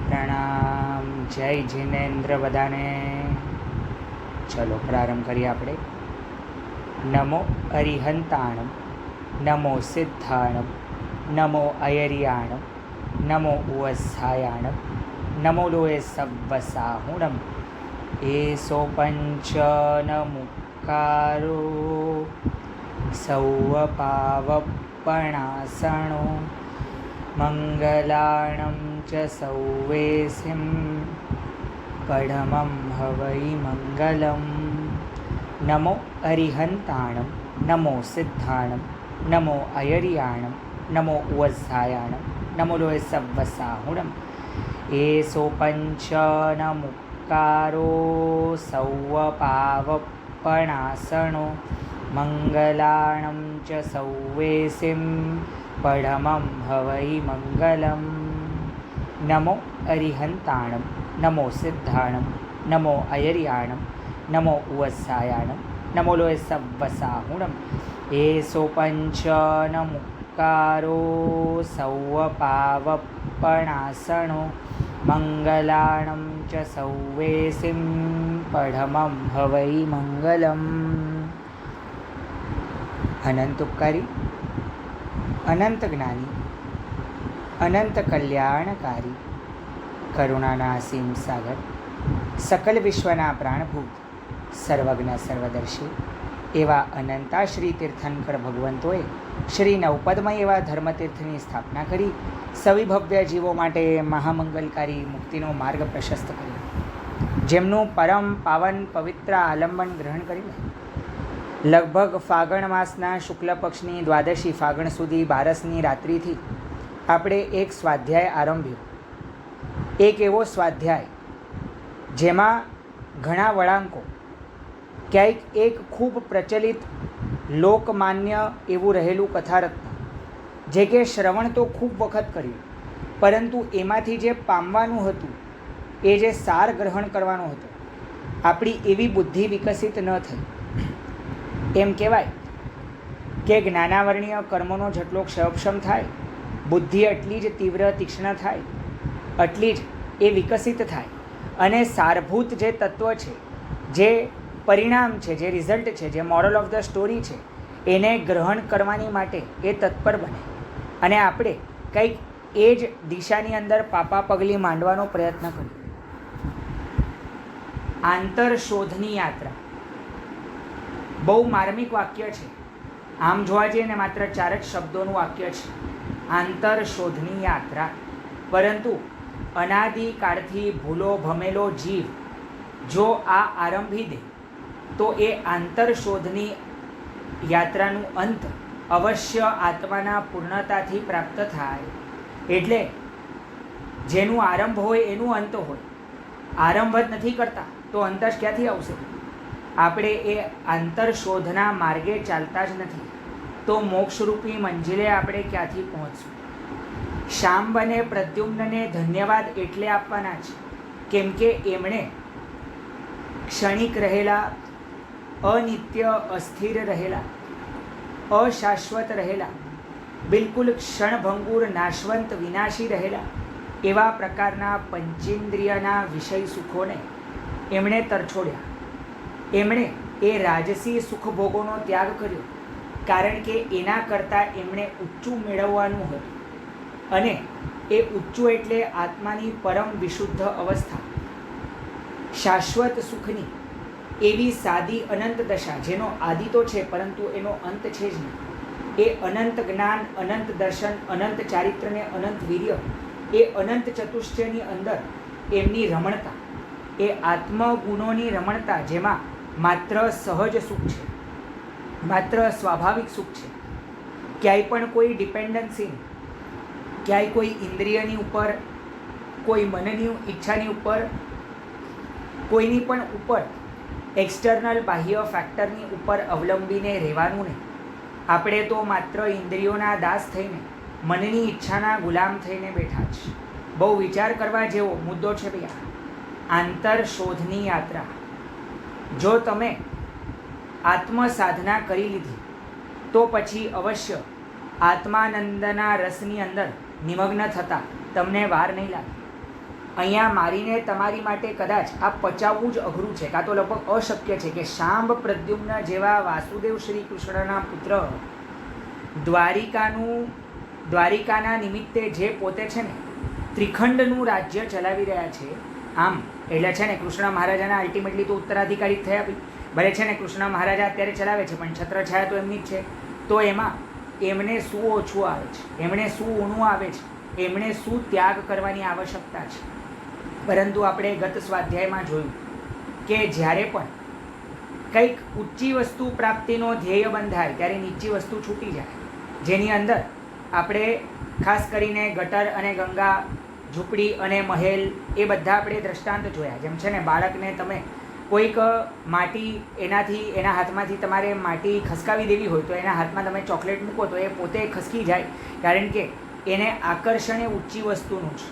પ્રણામ. જય જીનેન્દ્ર બધાને. ચલો પ્રારંભ કરીએ આપણે. નમો અરિહંતાણમ, નમો સિદ્ધાણમ, નમો અયરિયાણમ, નમો ઉવસ્થાયાણમ, નમો લોએ સવ્વસાહુણમ. એસો પંચનમુકારો સૌવપાવપણાસણો મંગલાણં ચ સૌવેસિં પડમં હવૈ મંગલમ. નમો અરિહંતાણમ, નમો સિદ્ધાણમ, નમો અયરિયાણમ, નમો ઉવસ્થાયાણમ, નમો લોએ સવ્વસાહુણમ. એસો પંચનમુકારો સૌવપાવપણાસણો મંગલાણં ચ સૌવેસિં પડમં હવૈ મંગલમ. નમો અરિહંતાણમ, નમો સિદ્ધાણમ, નમો અયરિયાણમ, નમો ઉવસ્થાયાણમ, નમો લોએ સવ્વસાહુણમ. એસો પંચનમુકારો સૌવપાવપણાસણો મંગલાણં ચ સૌવેસિં પડમં હવૈ મંગલમ. અનંત ઉપકારી, અનંત જ્ઞાની, અનંત કલ્યાણકારી, કરુણાના અસીમ સાગર, સકલ વિશ્વના પ્રાણભૂત, સર્વજ્ઞ સર્વદર્શી એવા અનંતાશ્રી તીર્થંકર ભગવંતોએ શ્રી નવપદમય એવા ધર્મતીર્થની સ્થાપના કરી સવિભવ્ય જીવો માટે મહામંગલકારી મુક્તિનો માર્ગ પ્રશસ્ત કર્યો. જેમનું પરમ પાવન પવિત્ર આલંબન ગ્રહણ કરીને લગભગ ફાગણ માસના શુક્લ પક્ષની દ્વાદશી ફાગણ સુધી બારસની રાત્રિથી આપણે એક સ્વાધ્યાય આરંભ્યો. એક એવો સ્વાધ્યાય જેમાં ઘણા વળાંકો, ક્યાંક એક ખૂબ પ્રચલિત લોકમાન્ય એવું રહેલું કથારત્ન, જે કે શ્રવણ તો ખૂબ વખત કર્યું, પરંતુ એમાંથી જે પામવાનું હતું, એ જે સાર ગ્રહણ કરવાનો હતો, આપણી એવી બુદ્ધિ વિકસિત ન થઈ. એમ કહેવાય કે જ્ઞાનાવરણીય કર્મોનો જેટલો ક્ષયક્ષમ થાય, બુદ્ધિ એટલી જ તીવ્ર તીક્ષ્ણ થાય, એટલી જ એ વિકસિત થાય અને સારભૂત જે તત્વ છે, જે પરિણામ છે, જે રિઝલ્ટ છે, જે મોરલ ઓફ ધ સ્ટોરી છે, એને ગ્રહણ કરવાની માટે એ તત્પર બને અને આપણે કંઈક એ જ દિશાની અંદર પાપા પગલી માંડવાનો પ્રયત્ન કરીએ. આંતરશોધની યાત્રા બહુ માર્મિક વાક્ય છે. આમ જોવા જઈએ ને માત્ર 4 જ શબ્દોનું વાક્ય છે, આંતરશોધની યાત્રા. પરંતુ અનાદિકાળથી ભૂલો ભમેલો જીવ જો આ આરંભી દે તો એ આંતરશોધની યાત્રાનું અંત અવશ્ય આત્માના પૂર્ણતાથી પ્રાપ્ત થાય. એટલે જેનું આરંભ હોય એનું અંત હોય. આરંભ જ નથી કરતા તો અંત જ ક્યાંથી આવશે? આપણે એ આંતરશોધના માર્ગે ચાલતા જ નથી તો મોક્ષરૂપી મંજિલે આપણે ક્યાંથી પહોંચશું? શાંબ અને પ્રદ્યુમ્નને ધન્યવાદ એટલે આપવાના છે કેમ કે એમણે ક્ષણિક રહેલા, અનિત્ય, અસ્થિર રહેલા, અશાશ્વત રહેલા, બિલકુલ ક્ષણભંગુર, નાશવંત, વિનાશી રહેલા એવા પ્રકારના પંચેન્દ્રિયના વિષય સુખોને એમણે તરછોડ્યા. એમણે એ રાજસી સુખભોગોનો ત્યાગ કર્યો, કારણ કે એના કરતાં એમણે ઊંચું મેળવવાનું હતું. અને એ ઊંચું એટલે આત્માની પરમ વિશુદ્ધ અવસ્થા, શાશ્વત સુખની એવી સાદી અનંત દશા, જેનો આદિ તો છે પરંતુ એનો અંત છે જ નહીં. એ અનંત જ્ઞાન, અનંત દર્શન, અનંત ચારિત્ર્ય ને અનંત વીર્ય, એ અનંત ચતુષ્ટયની અંદર એમની રમણતા, એ આત્મગુણોની રમણતા, જેમાં માત્ર સહજ સુખ છે, માત્ર સ્વાભાવિક સુખ છે. ક્યાંય પણ કોઈ ડિપેન્ડન્સી, ક્યાંય કોઈ ઇન્દ્રિયની ઉપર, કોઈ મનની ઈચ્છાની ઉપર, કોઈની પણ ઉપર એક્સટર્નલ બાહ્ય ફેક્ટરની ઉપર અવલંબીને રહેવાનું નહીં. આપણે તો માત્ર ઇન્દ્રિયોના દાસ થઈને, મનની ઈચ્છાના ગુલામ થઈને બેઠા છે. બહુ વિચાર કરવા જેવો મુદ્દો છે ભૈયા. આંતરશોધની યાત્રા. જો તમે આત્મ સાધના કરી લીધી તો પછી અવશ્ય આત્માનંદના રસની અંદર નિમગ્ન થતા તમને વાર નહીં લાગે. અહીંયા મારીને તમારી માટે કદાચ આ પચાવવું જ અઘરું છે, કાં તો લગભગ અશક્ય છે કે શાંબ પ્રદ્યુમ્ન જેવા વાસુદેવ શ્રી કૃષ્ણના પુત્ર દ્વારિકાના નિમિત્તે જે પોતે છે ને ત્રિખંડનું રાજ્ય ચલાવી રહ્યા છે. આમ એટલે છે ને કૃષ્ણ મહારાજાના અલ્ટિમેટલી તો ઉત્તરાધિકારી થયા ભાઈ. ભલે છે ને કૃષ્ણ મહારાજા અત્યારે ચલાવે છે પણ છત્રછાયા તો એમની જ છે. તો એમાં એમને શું ઓછું આવે છે, એમણે શું ઊણું આવે છે, એમણે શું ત્યાગ કરવાની આવશ્યકતા છે. પરંતુ આપણે ગત સ્વાધ્યાયમાં જોયું કે જ્યારે પણ કંઈક ઊંચી વસ્તુ પ્રાપ્તિનો ધ્યેય બંધાય ત્યારે નીચી વસ્તુ છૂટી જાય, જેની અંદર આપણે ખાસ કરીને ગટર અને ગંગા, ઝૂંપડી અને મહેલ એ બધા આપણે દ્રષ્ટાંત જોયા. જેમ છે ને બાળકને તમે કોઈક માટી એના હાથમાંથી તમારે માટી ખસકાવી દેવી હોય તો એના હાથમાં તમે ચોકલેટ મૂકો તો એ પોતે ખસકી જાય, કારણ કે એને આકર્ષણ એ ઊંચી વસ્તુનું છે.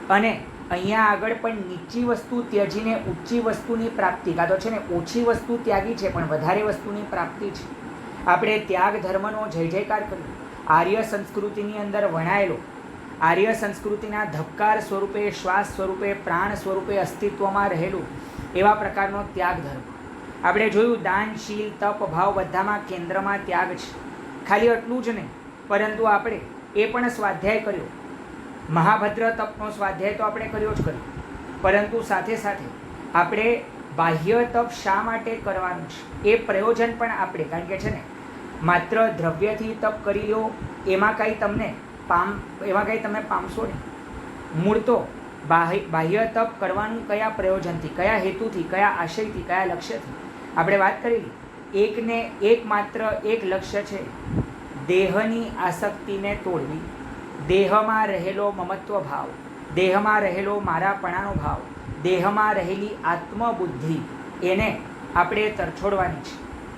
અને અહીંયા આગળ પણ નીચી વસ્તુ ત્યજીને ઊંચી વસ્તુની પ્રાપ્તિ, કાં તો છે ને ઓછી વસ્તુ ત્યાગી છે પણ વધારે વસ્તુની પ્રાપ્તિ છે. આપણે ત્યાગ ધર્મનો જય જયકાર કર્યો. આર્ય સંસ્કૃતિની અંદર વણાયેલો, આર્ય સંસ્કૃતિના ધબકાર સ્વરૂપે, શ્વાસ સ્વરૂપે, પ્રાણ સ્વરૂપે અસ્તિત્વમાં રહેલું એવા પ્રકારનો ત્યાગ ધર્મ આપણે જોયું. દાન, શીલ, તપ, ભાવ બધામાં કેન્દ્રમાં ત્યાગ છે. ખાલી એટલું જ નહીં, પરંતુ આપણે એ પણ સ્વાધ્યાય કર્યો. મહાભદ્ર તપનો સ્વાધ્યાય તો આપણે કર્યો જ કર્યો, પરંતુ સાથે સાથે આપણે બાહ્ય તપ શા માટે કરવાનું છે એ પ્રયોજન પણ આપણે, કારણ કે છે ને માત્ર દ્રવ્યથી તપ કરી લો એમાં કાંઈ તમે પામશો નહીં. મૂળ તો બાહ્ય તપ કરવાનું કયા પ્રયોજનથી, કયા હેતુથી, કયા આશયથી, કયા લક્ષ્યથી આપણે વાત કરેલી. એકમાત્ર એક લક્ષ્ય છે, દેહની આસક્તિને તોડવી, દેહમાં રહેલો મમત્વ ભાવ, દેહમાં રહેલો મારાપણાનો ભાવ, દેહમાં રહેલી આત્મબુદ્ધિ એને આપણે તરછોડવાની છે.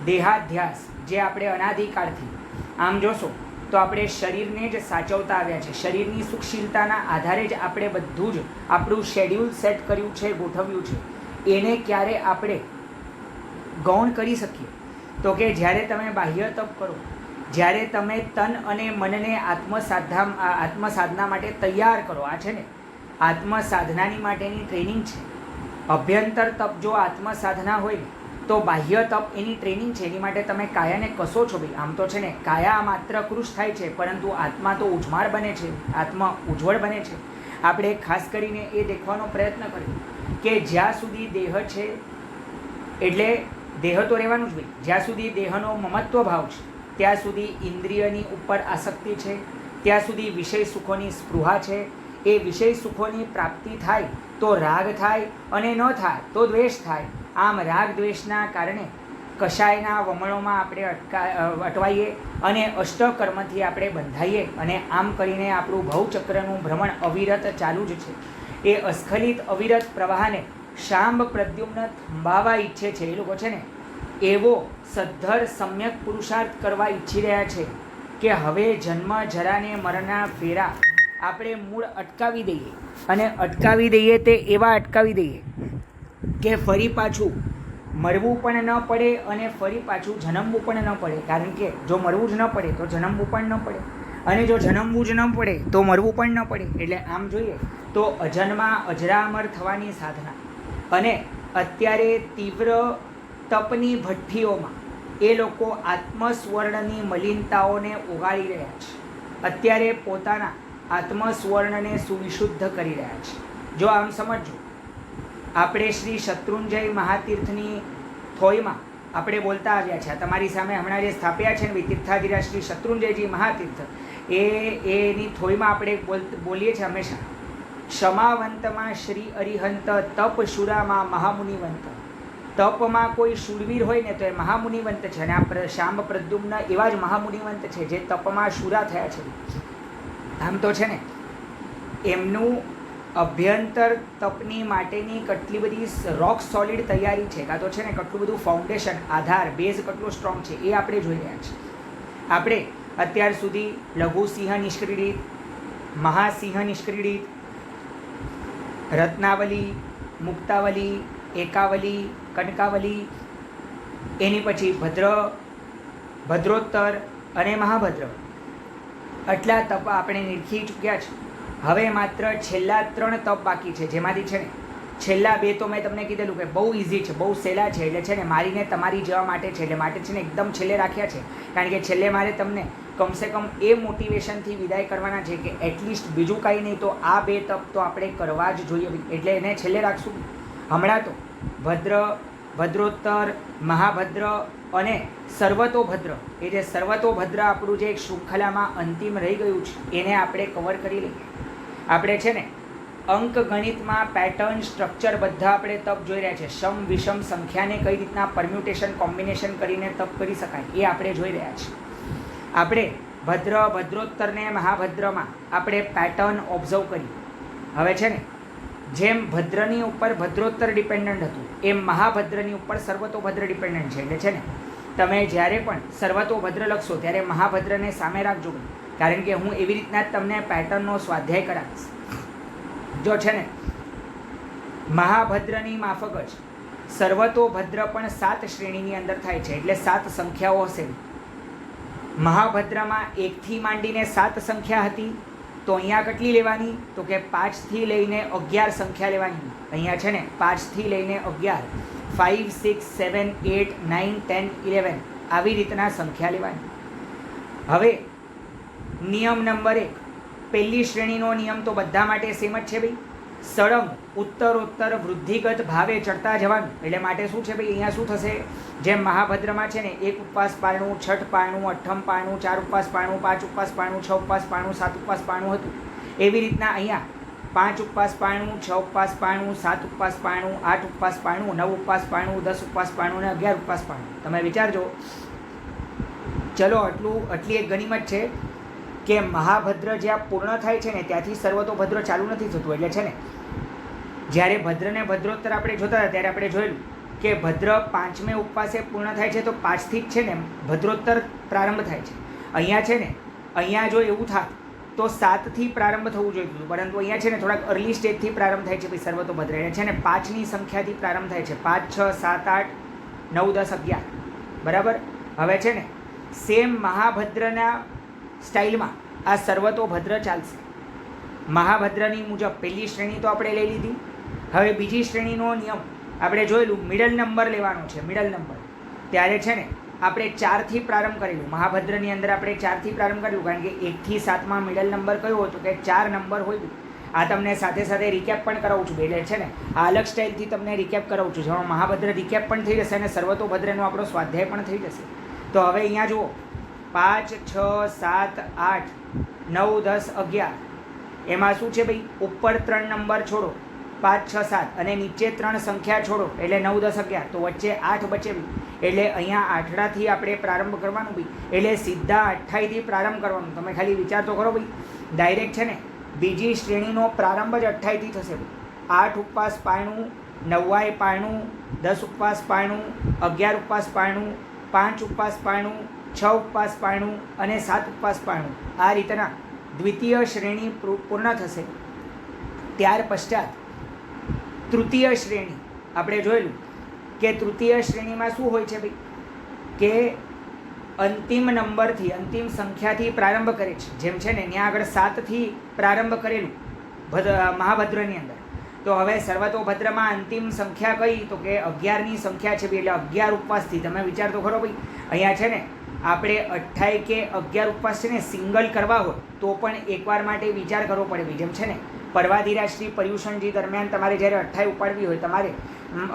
દેહાધ્યાસ જે આપણે અનાદિકાળથી આમ જોશો તો આપણે શરીરને જ સાચવતા આવ્યા છે. શરીરની સુખશીલતાના આધારે જ આપણે બધું જ આપણું શેડ્યુલ સેટ કર્યું છે, ગોઠવ્યું છે. એને ક્યારે આપણે ગૌણ કરી શકીએ તો કે જ્યારે તમે બાહ્ય તપ કરો, જ્યારે તમે તન અને મનને આત્મસાધના માટે તૈયાર કરો. આ છે ને આત્મસાધનાની માટેની ટ્રેનિંગ છે. અભ્યંતર તપ જો આત્મસાધના હોય તો બાહ્ય તપ એની ટ્રેનિંગ છે. એની માટે તમે કાયાને કસો છો ભાઈ. આમ તો છે ને કાયા માત્ર કૃશ થાય છે, પરંતુ આત્મા તો ઉજ્માળ બને છે, આત્મા ઉજ્જવળ બને છે. આપણે ખાસ કરીને એ દેખવાનો પ્રયત્ન કર્યો કે જ્યાં સુધી દેહ છે એટલે દેહ તો રહેવાનું જ ભાઈ. જ્યાં સુધી દેહનો મમત્વ ભાવ છે ત્યાં સુધી ઇન્દ્રિયની ઉપર આસક્તિ છે, ત્યાં સુધી વિષય સુખોની સ્પૃહા છે. એ વિષય સુખોની પ્રાપ્તિ થાય તો રાગ થાય અને ન થાય તો દ્વેષ થાય. આમ રાગ દ્વેષના કારણે કષાયના વમળોમાં આપણે અટવાઈએ અને અષ્ટકર્મથી આપણે બંધાઈએ અને આમ કરીને આપણું ભવચક્રનું ભ્રમણ અવિરત ચાલુ જ છે. એ અસ્ખલિત અવિરત પ્રવાહને શાંબ પ્રદ્યુમ્ન થંભાવવા ઈચ્છે છે. એ લોકો છે ને એવો સદ્ધર સમ્યક પુરુષાર્થ કરવા ઈચ્છી રહ્યા છે કે હવે જન્મ જરાને મરણના ફેરા આપણે મૂળ અટકાવી દઈએ. અને અટકાવી દઈએ તે એવા અટકાવી દઈએ કે ફરી પાછું મરવું પણ ન પડે અને ફરી પાછું જન્મવું પણ ન પડે. કારણ કે જો મરવું જ ન પડે તો જન્મવું પણ ન પડે, અને જો જન્મવું જ ન પડે તો મરવું પણ ન પડે. એટલે આમ જોઈએ તો અજન્મા અજરામર થવાની સાધના. અને અત્યારે તીવ્ર તપની ભઠ્ઠીઓમાં એ લોકો આત્મસ્વર્ણની મલિનતાઓને ઓગાળી રહ્યા છે. અત્યારે પોતાના આત્મસ્વર્ણને સુવિશુદ્ધ કરી રહ્યા છે. જો આમ સમજો, આપણે શ્રી શત્રુંજય મહાતીર્થની થોઈમાં આપણે બોલતા આવ્યા છે. તમારી સામે હમણાં જે સ્થાપ્યા છે ને તીર્થાધિરાજ શ્રી શત્રુંજયજી મહાતીર્થ, એની થોઈમાં આપણે બોલીએ છીએ હંમેશા, ક્ષમાવંતમાં શ્રી અરિહંત, તપ શુરામાં મહામુનિવંત. તપમાં કોઈ શૂરવીર હોય ને તો એ મહામુનિવંત છે. અને આ શાંબ પ્રદ્યુમ્ન એવા જ મહામુનિવંત છે જે તપમાં શુરા થયા છે. આમ તો છે ને એમનું અભ્યંતર તપની માટેની કેટલી બધી રોક સોલિડ તૈયારી છે, કાં તો છે ને કેટલું બધું ફાઉન્ડેશન, આધાર, બેઝ કેટલો સ્ટ્રોંગ છે એ આપણે જોઈ રહ્યા છીએ. આપણે અત્યાર સુધી લઘુસિંહ નિષ્ક્રીડિત, મહાસિંહ નિષ્ક્રીડિત, રત્નાવલી, મુક્તાવલી, એકાવલી, કનકાવલી, એની પછી ભદ્રોત્તર અને મહાભદ્ર, આટલા તપ આપણે નિરખી ચૂક્યા છે. હવે માત્ર છેલ્લા 3 તપ બાકી છે, જેમાંથી છે ને છેલ્લા 2 તો મેં તમને કીધેલું કે બહુ ઇઝી છે, બહુ સહેલા છે, એટલે છે ને મારીને તમારી જવા માટે છે, એટલે માટે છે ને એકદમ છેલ્લે રાખ્યા છે, કારણ કે છેલ્લે મારે તમને કમસે કમ એ મોટિવેશનથી વિદાય કરવાના છે કે એટલીસ્ટ બીજું કાંઈ નહીં તો આ 2 તપ તો આપણે કરવા જ જોઈએ, એટલે એને છેલ્લે રાખશું. હમણાં તો ભદ્ર, ભદ્રોત્તર, મહાભદ્ર અને સર્વતોભદ્ર, એ જે સર્વતોભદ્ર આપણું જે એક શૃંખલામાં અંતિમ રહી ગયું છે એને આપણે કવર કરી લઈએ. આપણે છે ને અંક ગણિતમાં પેટર્ન, સ્ટ્રક્ચર બધા આપણે તપ જોઈ રહ્યા છે. સમ વિષમ સંખ્યાને કઈ રીતના પરમ્યુટેશન, કોમ્બિનેશન કરીને તપ કરી શકાય એ આપણે જોઈ રહ્યા છીએ. આપણે ભદ્ર, ભદ્રોત્તરને મહાભદ્રમાં આપણે પેટર્ન ઓબ્ઝર્વ કરી. હવે છે ને જેમ ભદ્રની ઉપર ભદ્રોત્તર ડિપેન્ડન્ટ હતું એમ મહાભદ્રની ઉપર સર્વતોભદ્ર ડિપેન્ડન્ટ છે, એટલે છે ને તમે જ્યારે પણ સર્વતોભદ્ર લખશો ત્યારે મહાભદ્રને સામે રાખજો, કારણ કે હું એવી રીતના જ તમને પેટર્નનો સ્વાધ્યાય કરાવીશ. જો છે ને મહાભદ્રની માફક જ સર્વતોભદ્ર પણ 7 શ્રેણીની અંદર થાય છે, એટલે 7 સંખ્યાઓ હશે. મહાભદ્રમાં 1થી માંડીને 7 સંખ્યા હતી, તો અહીંયા કેટલી લેવાની? તો કે 5થી લઈને 11 સંખ્યા લેવાની. અહીંયા છે ને 5થી લઈને 11, 5, 6, 7, 8, 9, 10, 11 આવી રીતના સંખ્યા લેવાની. હવે નિયમ નંબર 1, પહેલી શ્રેણીનો નિયમ તો બધા માટે સેમ જ છે ભાઈ. સળંગ ઉત્તરોત્તર વૃદ્ધિગત ભાવે ચડતા જવાનું, એટલે માટે શું છે ભાઈ, અહીંયા શું થશે, જેમ મહાભદ્રમાં છે ને 1 ઉપવાસ પારણું, 6 પારણું, 8 પારણું, 4 ઉપવાસ પારણું, 5 ઉપવાસ પારણું, 6 ઉપવાસ પારણું, 7 ઉપવાસ પારણું હતું, એવી રીતના અહીંયા 5 ઉપવાસ પારણું, 6 ઉપવાસ પારણું, 7 ઉપવાસ પારણું, 8 ઉપવાસ પારણું, 9 ઉપવાસ પારણું, 10 ઉપવાસ પારણું અને 11 ઉપવાસ પારણું. તમે વિચારજો, ચલો આટલી એક ગનિમત છે કે મહાભદ્ર જ્યાં પૂર્ણ થાય છે ને ત્યાંથી સર્વતોભદ્ર ચાલુ નથી થતું, એટલે છે ને જ્યારે ભદ્રને ભદ્રોત્તર આપણે જોતા હતા ત્યારે આપણે જોયેલું કે ભદ્ર 5મે ઉપવાસે પૂર્ણ થાય છે તો 5થી જ છે ને ભદ્રોત્તર પ્રારંભ થાય છે. અહીંયા છે ને અહીંયા જો એવું થાત તો 7થી પ્રારંભ થવું જોઈએ હતું, પરંતુ અહીંયા છે ને થોડાક અર્લી સ્ટેજથી પ્રારંભ થાય છે ભાઈ સર્વતોભદ્ર, એટલે છે ને 5ની સંખ્યાથી પ્રારંભ થાય છે. 5, 6, 7, 8, 9, 10, 11 બરાબર. હવે છે ને સેમ મહાભદ્રના સ્ટાઇલમાં આ સર્વતોભદ્ર ચાલશે. મહાભદ્રની મુજબ પહેલી શ્રેણી તો આપણે લઈ લીધી. હવે બીજી શ્રેણીનો નિયમ આપણે જોયેલું, મિડલ નંબર લેવાનો છે. મિડલ નંબર ત્યારે છે ને આપણે 4થી પ્રારંભ કરેલું. મહાભદ્રની અંદર આપણે 4થી પ્રારંભ કરેલું, કારણ કે 1થી 7માં મિડલ નંબર કયો હતો કે 4 નંબર હોય. આ તમને સાથે સાથે રિકેપ પણ કરાવું છું, એટલે છે ને આ અલગ સ્ટાઇલથી તમને રિકેપ કરાવું છું, જેમાં મહાભદ્ર રિકેપ પણ થઈ જશે અને સર્વતોભદ્રનો આપણો સ્વાધ્યાય પણ થઈ જશે. તો હવે અહીંયા જુઓ, 5, 6, 7, 8, 9, 10, 11 એમાં શું છે ભાઈ, ઉપર 3 નંબર છોડો, 5, 6, 7 અને નીચે 3 સંખ્યા છોડો એટલે 9, 10, 11, તો વચ્ચે 8 બચે ભાઈ. એટલે અહીંયા 8થી આપણે પ્રારંભ કરવાનું ભાઈ, એટલે સીધા 28થી પ્રારંભ કરવાનું. તમે ખાલી વિચાર તો કરો ભાઈ, ડાયરેક્ટ છે ને બીજી શ્રેણીનો પ્રારંભ જ 28થી થશે ભાઈ. 8 ઉપવાસ પારણું, 9 પારણું, 10 ઉપવાસ પારણું, 11 ઉપવાસ પારણું, 5 ઉપવાસ પારણું, 6 ઉપવાસ પારણું અને 7 ઉપવાસ પારણું. આ રીતના દ્વિતીય શ્રેણી પૂર્ણ થશે. ત્યાર પશ્ચાત તૃતીય શ્રેણી આપણે જોયેલું કે તૃતીય શ્રેણીમાં શું હોય છે ભાઈ, કે અંતિમ નંબરથી, અંતિમ સંખ્યાથી પ્રારંભ કરે છે. જેમ છે ને ત્યાં આગળ 7થી પ્રારંભ કરેલું મહાભદ્રની અંદર, તો હવે સર્વતોભદ્રમાં અંતિમ સંખ્યા કઈ, તો કે 11ની સંખ્યા છે ભાઈ, એટલે 11 ઉપવાસથી. તમે વિચાર તો ખરો ભાઈ, અહીંયા છે ને આપણે 28 કે 11 ઉપવાસ છે ને સિંગલ કરવા હોય તો પણ એકવાર માટે વિચાર કરવો પડે ભાઈ. જેમ છે ને પર્વાધિરાજથી પર્યુષણજી દરમિયાન તમારે જ્યારે 28 ઉપાડવી હોય, તમારે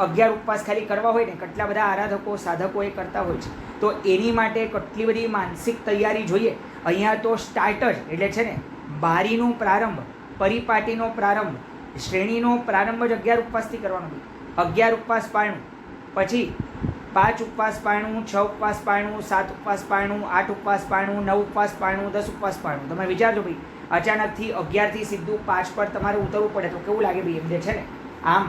11 ઉપવાસ ખાલી કરવા હોય ને, કેટલા બધા આરાધકો, સાધકો એ કરતા હોય છે, તો એની માટે કેટલી બધી માનસિક તૈયારી જોઈએ. અહીંયા તો સ્ટાર્ટ જ એટલે છે ને બારીનો પ્રારંભ, પરિપાટીનો પ્રારંભ, શ્રેણીનો પ્રારંભ જ 11 ઉપવાસથી કરવાનો ભાઈ. 11 ઉપવાસ પારણું, પછી 5 ઉપવાસ પારણું, 6 ઉપવાસ પારણું, 7 ઉપવાસ પારણું, 8 ઉપવાસ પારણું, 9 ઉપવાસ પારણું, 10 ઉપવાસ પારણું. તમે વિચારજો ભાઈ, અચાનકથી 11થી સીધું 5 પર તમારે ઉતરવું પડે તો કેવું લાગે ભાઈ. એમ છે ને આમ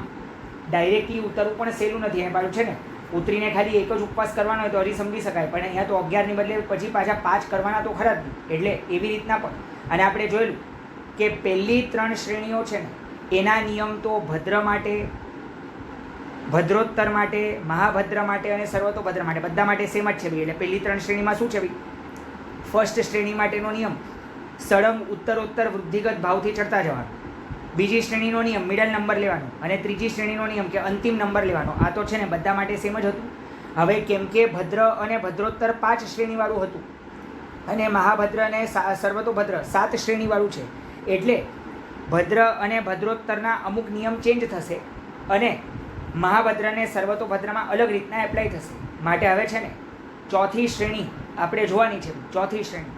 ડાયરેક્ટલી ઉતરવું પણ સહેલું નથી. એ બાજુ છે ને ઉતરીને ખાલી એક જ ઉપવાસ કરવાનો હોય તો હરી સમજી શકાય, પણ અહીંયા તો 11ની બદલે પછી પાછા 5 કરવાના તો ખરા જ. એટલે એવી રીતના પણ. અને આપણે જોયેલું કે પહેલી 3 શ્રેણીઓ છે ને એના નિયમ તો ભદ્ર માટે, ભદ્રોત્તર માટે, મહાભદ્ર માટે અને સર્વતોભદ્ર માટે બધા માટે સેમ જ છે ભાઈ. એટલે પહેલી 3 શ્રેણીમાં શું છે ભાઈ, ફર્સ્ટ શ્રેણી માટેનો નિયમ સળંગ ઉત્તરોત્તર વૃદ્ધિગત ભાવથી ચડતા જવાનું. બીજી શ્રેણીનો નિયમ મિડલ નંબર લેવાનો અને ત્રીજી શ્રેણીનો નિયમ કે અંતિમ નંબર લેવાનો. આ તો છે ને બધા માટે સેમ જ હતું. હવે કેમ કે ભદ્ર અને ભદ્રોત્તર 5 શ્રેણીવાળું હતું અને મહાભદ્ર અને સર્વતોભદ્ર 7 શ્રેણીવાળું છે, એટલે ભદ્ર અને ભદ્રોત્તરના અમુક નિયમ ચેન્જ થશે અને મહાભદ્ર અને સર્વતોભદ્રમાં અલગ રીતના એપ્લાય થશે. માટે હવે છે ને ચોથી શ્રેણી આપણે જોવાની છે. ચોથી શ્રેણી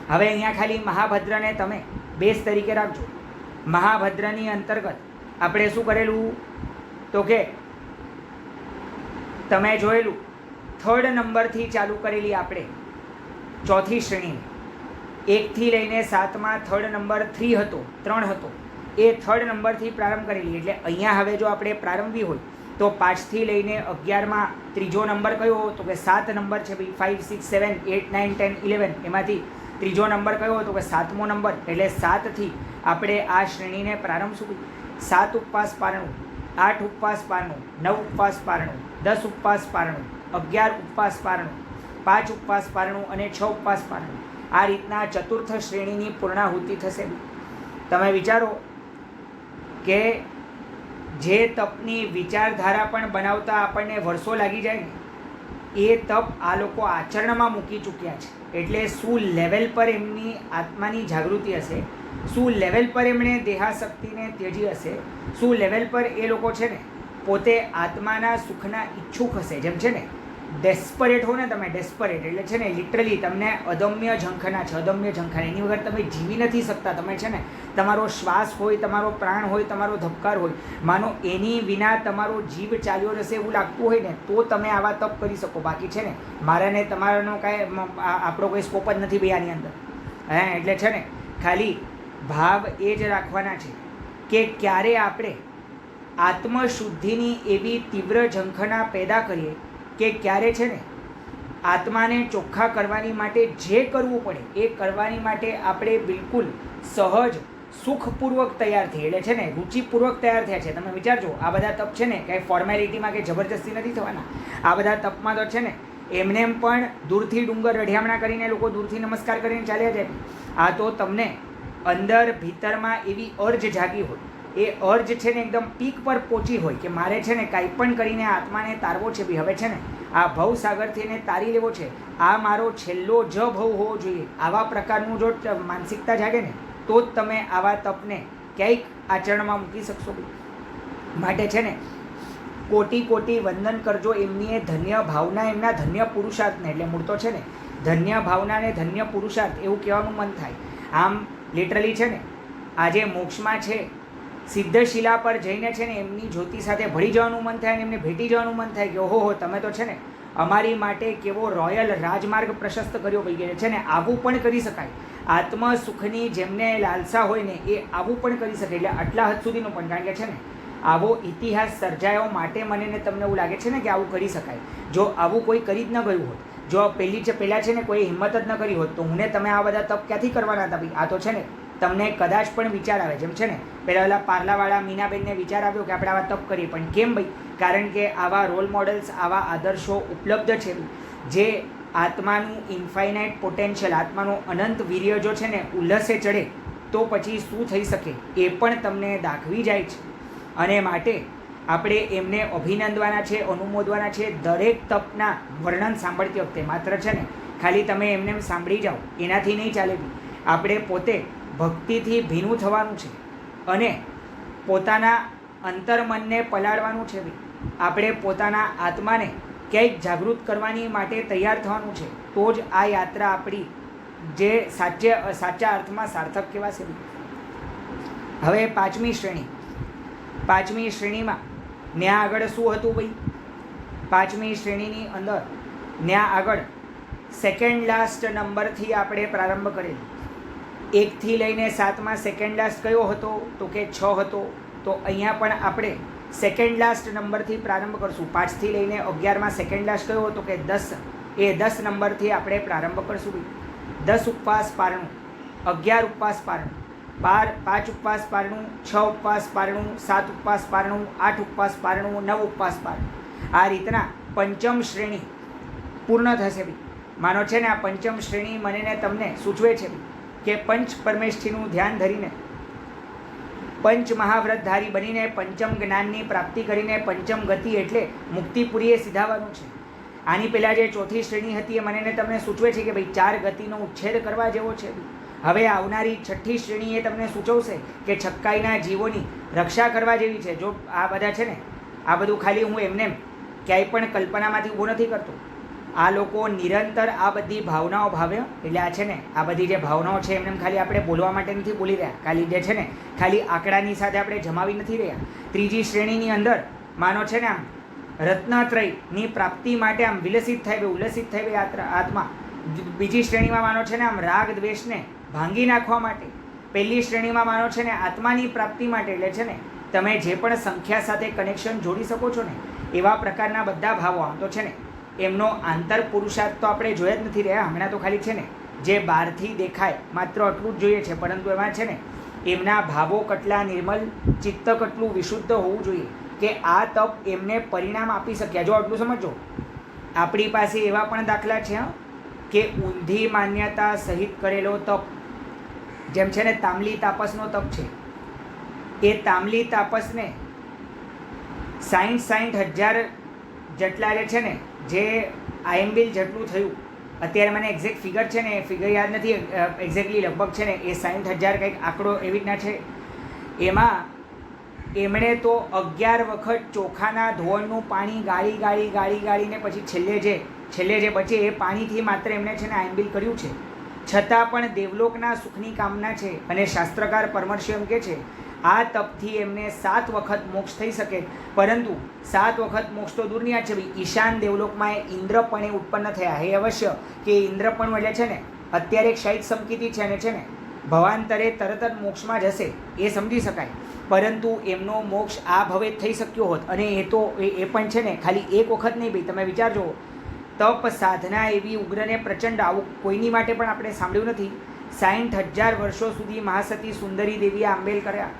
હવે અહીંયા ખાલી મહાભદ્રને તમે બેઝ તરીકે રાખજો. મહાભદ્રની અંતર્ગત આપણે શું કરેલું તો કે તમે જોયેલું 3rd નંબરથી ચાલુ કરેલી આપણે ચોથી શ્રેણી 1 થી લઈને 7માં 3rd નંબર 3 હતો. એ 3rd નંબરથી પ્રારંભ કરેલી. એટલે અહીંયા હવે જો આપણે પ્રારંભી હોય તો 5 થી લઈને 11માં ત્રીજો નંબર કયો તો કે 7 નંબર છે ભાઈ. 5, 6, 7, 8, 9, 10, 11 એમાંથી ત્રીજો નંબર કયો હતો કે 7મો નંબર. એટલે 7થી આપણે આ શ્રેણીને પ્રારંભ શું 7 ઉપવાસ પારણું, 8 ઉપવાસ પારણું, 9 ઉપવાસ પારણું, 10 ઉપવાસ પારણું, 11 ઉપવાસ પારણું, 5 ઉપવાસ પારણું અને 6 ઉપવાસ પારણું. આ રીતના ચતુર્થ શ્રેણીની પૂર્ણાહુતિ થશે. તમે વિચારો કે જે તપની વિચારધારા પણ બનાવતા આપણને વર્ષો લાગી જાય ને, એ તપ આ લોકો આચરણમાં મૂકી ચૂક્યા છે. એટલે શું લેવલ પર એમની આત્માની જાગૃતિ હશે, શું લેવલ પર એમણે દેહાશક્તિને ત્યજી હશે, શું લેવલ પર એ લોકો છે ને પોતે આત્માના સુખના ઈચ્છુક હશે. જેમ છે ને ડેસ્પરેટ હો ને તમે, ડેસ્પરેટ એટલે છે ને લિટરલી તમને અદમ્ય ઝંખના છે, અદમ્ય ઝંખના. એની વગર તમે જીવી નથી શકતા. તમે છે ને તમારો શ્વાસ હોય, તમારો પ્રાણ હોય, તમારો ધબકાર હોય, માનો એની વિના તમારો જીવ ચાલ્યો જશે એવું લાગતું હોય ને તો તમે આવા તપ કરી શકો. બાકી છે ને મારા ને તમારાનો કાંઈ આપણો કોઈ સ્કોપ જ નથી ભાઈ આની અંદર. એટલે છે ને ખાલી ભાવ એ જ રાખવાના છે કે ક્યારે આપણે આત્મશુદ્ધિની એવી તીવ્ર ઝંખના પેદા કરીએ કે ક્યારે છે ને આત્માને ચોખ્ખા કરવાની માટે જે કરવું પડે એ કરવાની માટે આપણે બિલકુલ સહજ સુખપૂર્વક તૈયાર થઈએ. એટલે છે ને રુચિપૂર્વક તૈયાર થયા છે. તમે વિચારજો આ બધા તપ છે ને કંઈ ફોર્મેલિટીમાં કે જબરજસ્તી નથી થવાના. આ બધા તપમાં તો છે ને એમને એમ પણ દૂરથી ડુંગર રઢિયામણા કરીને લોકો દૂરથી નમસ્કાર કરીને ચાલ્યા જાય. આ તો તમને અંદર ભીતરમાં એવી અર્જ જાગી હોય, એ અર્જ છે ને એકદમ પીક પર પહોંચી હોય કે મારે છે ને કાંઈ પણ કરીને આત્માને તારવો છે. ભાઈ હવે છે ને આ ભવસાગરથી એને તારી લેવો છે, આ મારો છેલ્લો જ ભવ હોવો જોઈએ. આવા પ્રકારનું જો માનસિકતા જાગે ને તો જ તમે આવા તપને ક્યાંક આચરણમાં મૂકી શકશો. માટે છે ને કોટી કોટી વંદન કરજો એમની એ ધન્ય ભાવના, એમના ધન્ય પુરુષાર્થને. એટલે મૂળ તો છે ને ધન્ય ભાવના ને ધન્ય પુરુષાર્થ એવું કહેવાનું મન થાય. આમ લિટરલી છે ને આજે મોક્ષમાં છે સિદ્ધશિલા પર જઈને છે ને એમની જ્યોતિ સાથે ભળી જવાનું મન થાય અને એમને ભેટી જવાનું મન થાય કે ઓહો તમે તો છે ને અમારી માટે કેવો રોયલ રાજમાર્ગ પ્રશસ્ત કર્યો ભાઈ. છે ને આવું પણ કરી શકાય. આત્મ સુખની જેમને લાલસા હોય ને એ આવું પણ કરી શકે. એટલે આટલા હદ સુધીનું પણ, કારણ કે છે ને આવો ઇતિહાસ સર્જાયો માટે મને ને તમને એવું લાગે છે ને કે આવું કરી શકાય. જો આવું કોઈ કરી જ ન ગયું હોત, જો પહેલાં છે ને કોઈ હિંમત જ ન કરી હોત તો હું તમે આ બધા તપ ક્યાંથી કરવાના હતા ભાઈ. આ તો છે ને તમને કદાચ પણ વિચાર આવે. જેમ છે ને પહેલાં ઓલા પાર્લાવાળા મીનાબેનને વિચાર આવ્યો કે આપણે આવા તપ કરીએ, પણ કેમ ભાઈ? કારણ કે આવા રોલ મોડલ્સ, આવા આદર્શો ઉપલબ્ધ છે જે આત્માનું ઇન્ફાઇનાઇટ પોટેન્શિયલ, આત્માનો અનંત વીર્ય જો છે ને ઉલ્લસે ચડે તો પછી શું થઈ શકે એ પણ તમને દાખવી જાય છે. અને માટે આપણે એમને અભિનંદવાના છે, અનુમોદવાના છે દરેક તપના વર્ણન સાંભળતી વખતે. માત્ર છે ને ખાલી તમે એમને સાંભળી જાઓ એનાથી નહીં ચાલે. આપણે પોતે ભક્તિથી ભીનું થવાનું છે અને પોતાના અંતર્મનને પલાળવાનું છે. આપણે પોતાના આત્માને ક્યાંક જાગૃત કરવાની માટે તૈયાર થવાનું છે. તો જ આ યાત્રા આપણી જે સાચા અર્થમાં સાર્થક કહેવાશે. હવે પાંચમી શ્રેણીમાં ન્યા આગળ શું હતું ભાઈ? પાંચમી શ્રેણીની અંદર ન્યા આગળ સેકન્ડ લાસ્ટ નંબરથી આપણે પ્રારંભ કરેલું. 1 થી લઈને 7માં સેકન્ડ લાસ્ટ કયો હતો તો કે 6 હતો. તો અહીંયા પણ આપણે સેકન્ડ લાસ્ટ નંબરથી પ્રારંભ કરશું. 5 થી લઈને 11માં સેકન્ડ લાસ્ટ કયો હતો કે 10. એ 10 નંબરથી આપણે પ્રારંભ કરશું. 10 ઉપવાસ પારણું, 11 ઉપવાસ પારણું, 5 ઉપવાસ પારણું, 6 ઉપવાસ પારણું, 7 ઉપવાસ પારણું, 8 ઉપવાસ પારણું, 9 ઉપવાસ પારણું. આ રીતના પંચમ શ્રેણી પૂર્ણ થશે. માનો છે ને આ પંચમ શ્રેણી મને ને તમને સૂચવે છે કે પંચ પરમેષ્ઠીનું ધ્યાન ધરીને પંચ મહાવ્રતધારી બનીને પંચમ જ્ઞાનની પ્રાપ્તિ કરીને પંચમ ગતિ એટલે મુક્તિપુરીએ સીધાવાનું છે. આની પહેલાં જે ચોથી શ્રેણી હતી એ મને તમને સૂચવે છે કે ભાઈ 4 ગતિનો ઉચ્છેદ કરવા જેવો છે. હવે આવનારી છઠ્ઠી શ્રેણી એ તમને સૂચવશે કે છક્કાઈના જીવોની રક્ષા કરવા જેવી છે. જો આ બધા છે ને, આ બધું ખાલી હું એમને ક્યાંય પણ કલ્પનામાંથી ઊભો નથી કરતો. આ લોકો નિરંતર આ બધી ભાવનાઓ ભાવે, એટલે આ છે ને, આ બધી જે ભાવનાઓ છે એમને ખાલી આપણે બોલવા માટે નથી બોલી રહ્યા, ખાલી જે છે ને ખાલી આંકડાની સાથે આપણે જમાવી નથી રહ્યા. ત્રીજી શ્રેણીની અંદર માનો છે ને આમ રત્નત્રયની પ્રાપ્તિ માટે આમ વિલસિત થાય ઉલ્લસિત થઈ આત્મા. બીજી શ્રેણીમાં માનો છે ને આમ રાગ દ્વેષને ભાંગી નાખવા માટે. પહેલી શ્રેણીમાં માનો છે ને આત્માની પ્રાપ્તિ માટે, એટલે છે ને તમે જે પણ સંખ્યા સાથે કનેક્શન જોડી શકો છો ને એવા પ્રકારના બધા ભાવો. આમ તો છે ને એમનો આંતર પુરુષાર્થ તો આપણે જોયા જ નથી રહ્યા. હમણાં તો ખાલી છે ને જે બહારથી દેખાય માત્ર આટલું જ જોઈએ છે, પરંતુ એમાં છે ને એમના ભાવો કેટલા નિર્મલ, ચિત્ત કેટલું વિશુદ્ધ હોવું જોઈએ કે આ તપ એમને પરિણામ આપી શક્યા. જો આટલું સમજો, આપણી પાસે એવા પણ દાખલા છે કે ઊંધી માન્યતા સહિત કરેલો તપ, જેમ છે ને તાંબલી તાપસનો તપ છે. એ તાંબલી તાપસને 60,000 જેટલા જે છે ને, જે આયંબિલ જેટલું થયું. અત્યારે મને એક્ઝેક્ટ ફિગર છે ને, એ ફિગર યાદ નથી એક્ઝેક્ટલી, લગભગ છે ને એ 60,000 કંઈક આંકડો એવી રીતના છે. એમાં એમણે તો 11 વખત ચોખાના ધોળનું પાણી ગાળીને પછી છેલ્લે જે બચે એ પાણીથી માત્ર એમણે છે ને આયંબિલ કર્યું છે. છતાં પણ દેવલોકના સુખની કામના છે. અને શાસ્ત્રકાર પરમર્ષિ એમ કહે છે આ તપથી એમને 7 વખત મોક્ષ થઈ શકે. પરંતુ 7 વખત મોક્ષ તો દૂરની વાત છે ભાઈ, ઈશાન દેવલોકમાં એ ઇન્દ્રપણે ઉત્પન્ન થયા. એ અવશ્ય કે ઇન્દ્રપણ એટલે છે ને અત્યારે એક શાહિત સમકીતી છે અને છે ને ભવાંતરે તરત જ મોક્ષમાં જશે, એ સમજી શકાય. પરંતુ એમનો મોક્ષ આ ભવે થઈ શક્યો હોત. અને એ તો એ પણ છે ને ખાલી એક વખત નહીં ભાઈ, તમે વિચારજો, તપ સાધના એવી ઉગ્રને પ્રચંડ, આવું કોઈની માટે પણ આપણે સાંભળ્યું નથી. 60,000 વર્ષો સુધી મહાસતી સુંદરી દેવીએ આંબેલ કર્યા.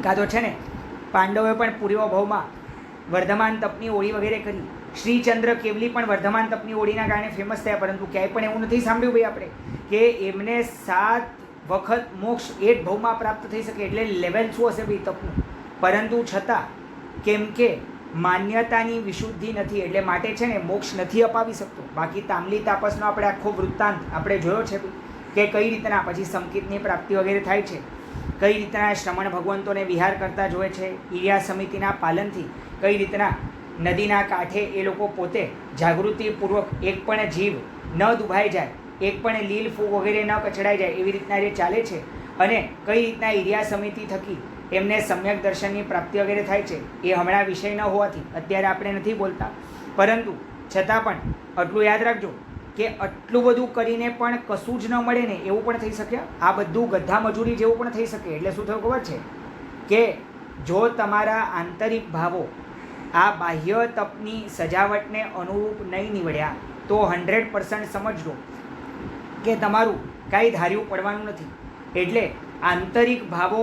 કાં તો છે ને પાંડવોએ પણ પૂર્વ ભાવમાં વર્ધમાન તપની ઓળી વગેરે કરી. શ્રીચંદ્ર કેવલી પણ વર્ધમાન તપની ઓળીના કારણે ફેમસ થયા. પરંતુ ક્યાંય પણ એવું નથી સાંભળ્યું ભાઈ આપણે કે એમને 7 વખત મોક્ષ એક ભાવમાં પ્રાપ્ત થઈ શકે. એટલે લેવલ શું હશે ભાઈ તપનું. પરંતુ છતાં કેમ કે માન્યતાની વિશુદ્ધિ નથી, એટલે માટે છે ને મોક્ષ નથી અપાવી શકતો. બાકી તાંબલી તાપસનો આપણે આખો વૃત્તાંત આપણે જોયો છે કે કઈ રીતના પછી સંકિતની પ્રાપ્તિ વગેરે થાય છે, કઈ રીતના શ્રમણ ભગવંતોને વિહાર કરતા જોવે છે, ઈર્યા સમિતિના પાલનથી કઈ રીતના નદીના કાંઠે એ લોકો પોતે જાગૃતિપૂર્વક એક પણ જીવ ન દુભાઈ જાય, એક પણ લીલ ફૂગ વગેરે ન કચડાઈ જાય, એવી રીતના જે ચાલે છે. અને કઈ રીતના ઈર્યા સમિતિ થકી એમને સમ્યક દર્શનની પ્રાપ્તિ વગેરે થાય છે. એ હમણાં વિષય ન હોવાથી અત્યારે આપણે નથી બોલતા. પરંતુ છતાં પણ આટલું યાદ રાખજો કે આટલું બધું કરીને પણ કશું જ ન મળે ને એવું પણ થઈ શકે. આ બધું ગધા મજૂરી જેવું પણ થઈ શકે. એટલે શું થયું ખબર છે કે જો તમારા આંતરિક ભાવો આ બાહ્ય તપની સજાવટને અનુરૂપ નહીં નીવડ્યા તો 100% સમજજો કે તમારું કાંઈ ધાર્યું પડવાનું નથી. એટલે આંતરિક ભાવો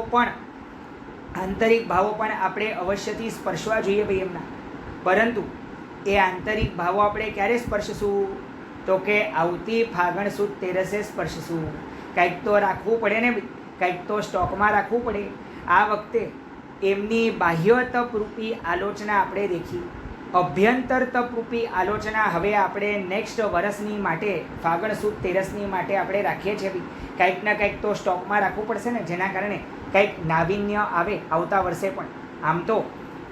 પણ આપણે અવશ્યથી સ્પર્શવા જોઈએ ભાઈ એમના. પરંતુ એ આંતરિક ભાવો આપણે ક્યારે સ્પર્શશું? તો કે આવતી ફાગણ સુદ તેરસે સ્પર્શશું. કંઈક તો રાખવું પડે ને, કંઈક તો સ્ટોકમાં રાખવું પડે. આ વખતે એમની બાહ્ય તપરૂપી આલોચના આપણે દેખી. અભ્યંતર તપરૂપી આલોચના હવે આપણે નેક્સ્ટ વર્ષની માટે ફાગણ સુદ તેરસની માટે આપણે રાખીએ છીએ. કંઈક ના કંઈક તો સ્ટોકમાં રાખવું પડશે ને, જેના કારણે કંઈક નાવીન્ય આવે આવતા વર્ષે પણ. આમ તો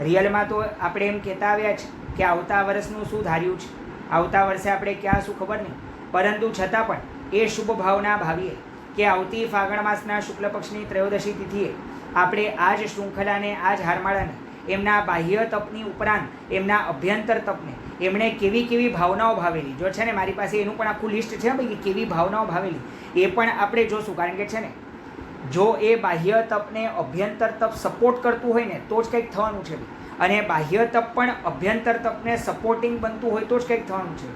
રિયલમાં તો આપણે એમ કહેતા આવ્યા છે કે આવતા વર્ષનું શું ધાર્યું છે, આવતા વર્ષે આપણે ક્યાં શું ખબર નહીં. પરંતુ છતાં પણ એ શુભ ભાવના ભાવીએ કે આવતી ફાગણ માસના શુક્લ પક્ષની ત્રયોદશી તિથિએ આપણે આ જ શૃંખલાને, આ જ હારમાળાને, એમના બાહ્ય તપની ઉપરાંત એમના અભ્યંતર તપને એમણે કેવી કેવી ભાવનાઓ ભાવેલી, જો છે ને મારી પાસે એનું પણ આખું લિસ્ટ છે ભાઈ, કેવી ભાવનાઓ ભાવેલી એ પણ આપણે જોશું. કારણ કે છે ને જો એ બાહ્ય તપને અભ્યંતર તપ સપોર્ટ કરતું હોય ને તો જ કંઈક થવાનું છે. અને બાહ્ય તપ પણ અભ્યંતર તપને સપોર્ટિંગ બનતું હોય તો જ કંઈક થવાનું છે.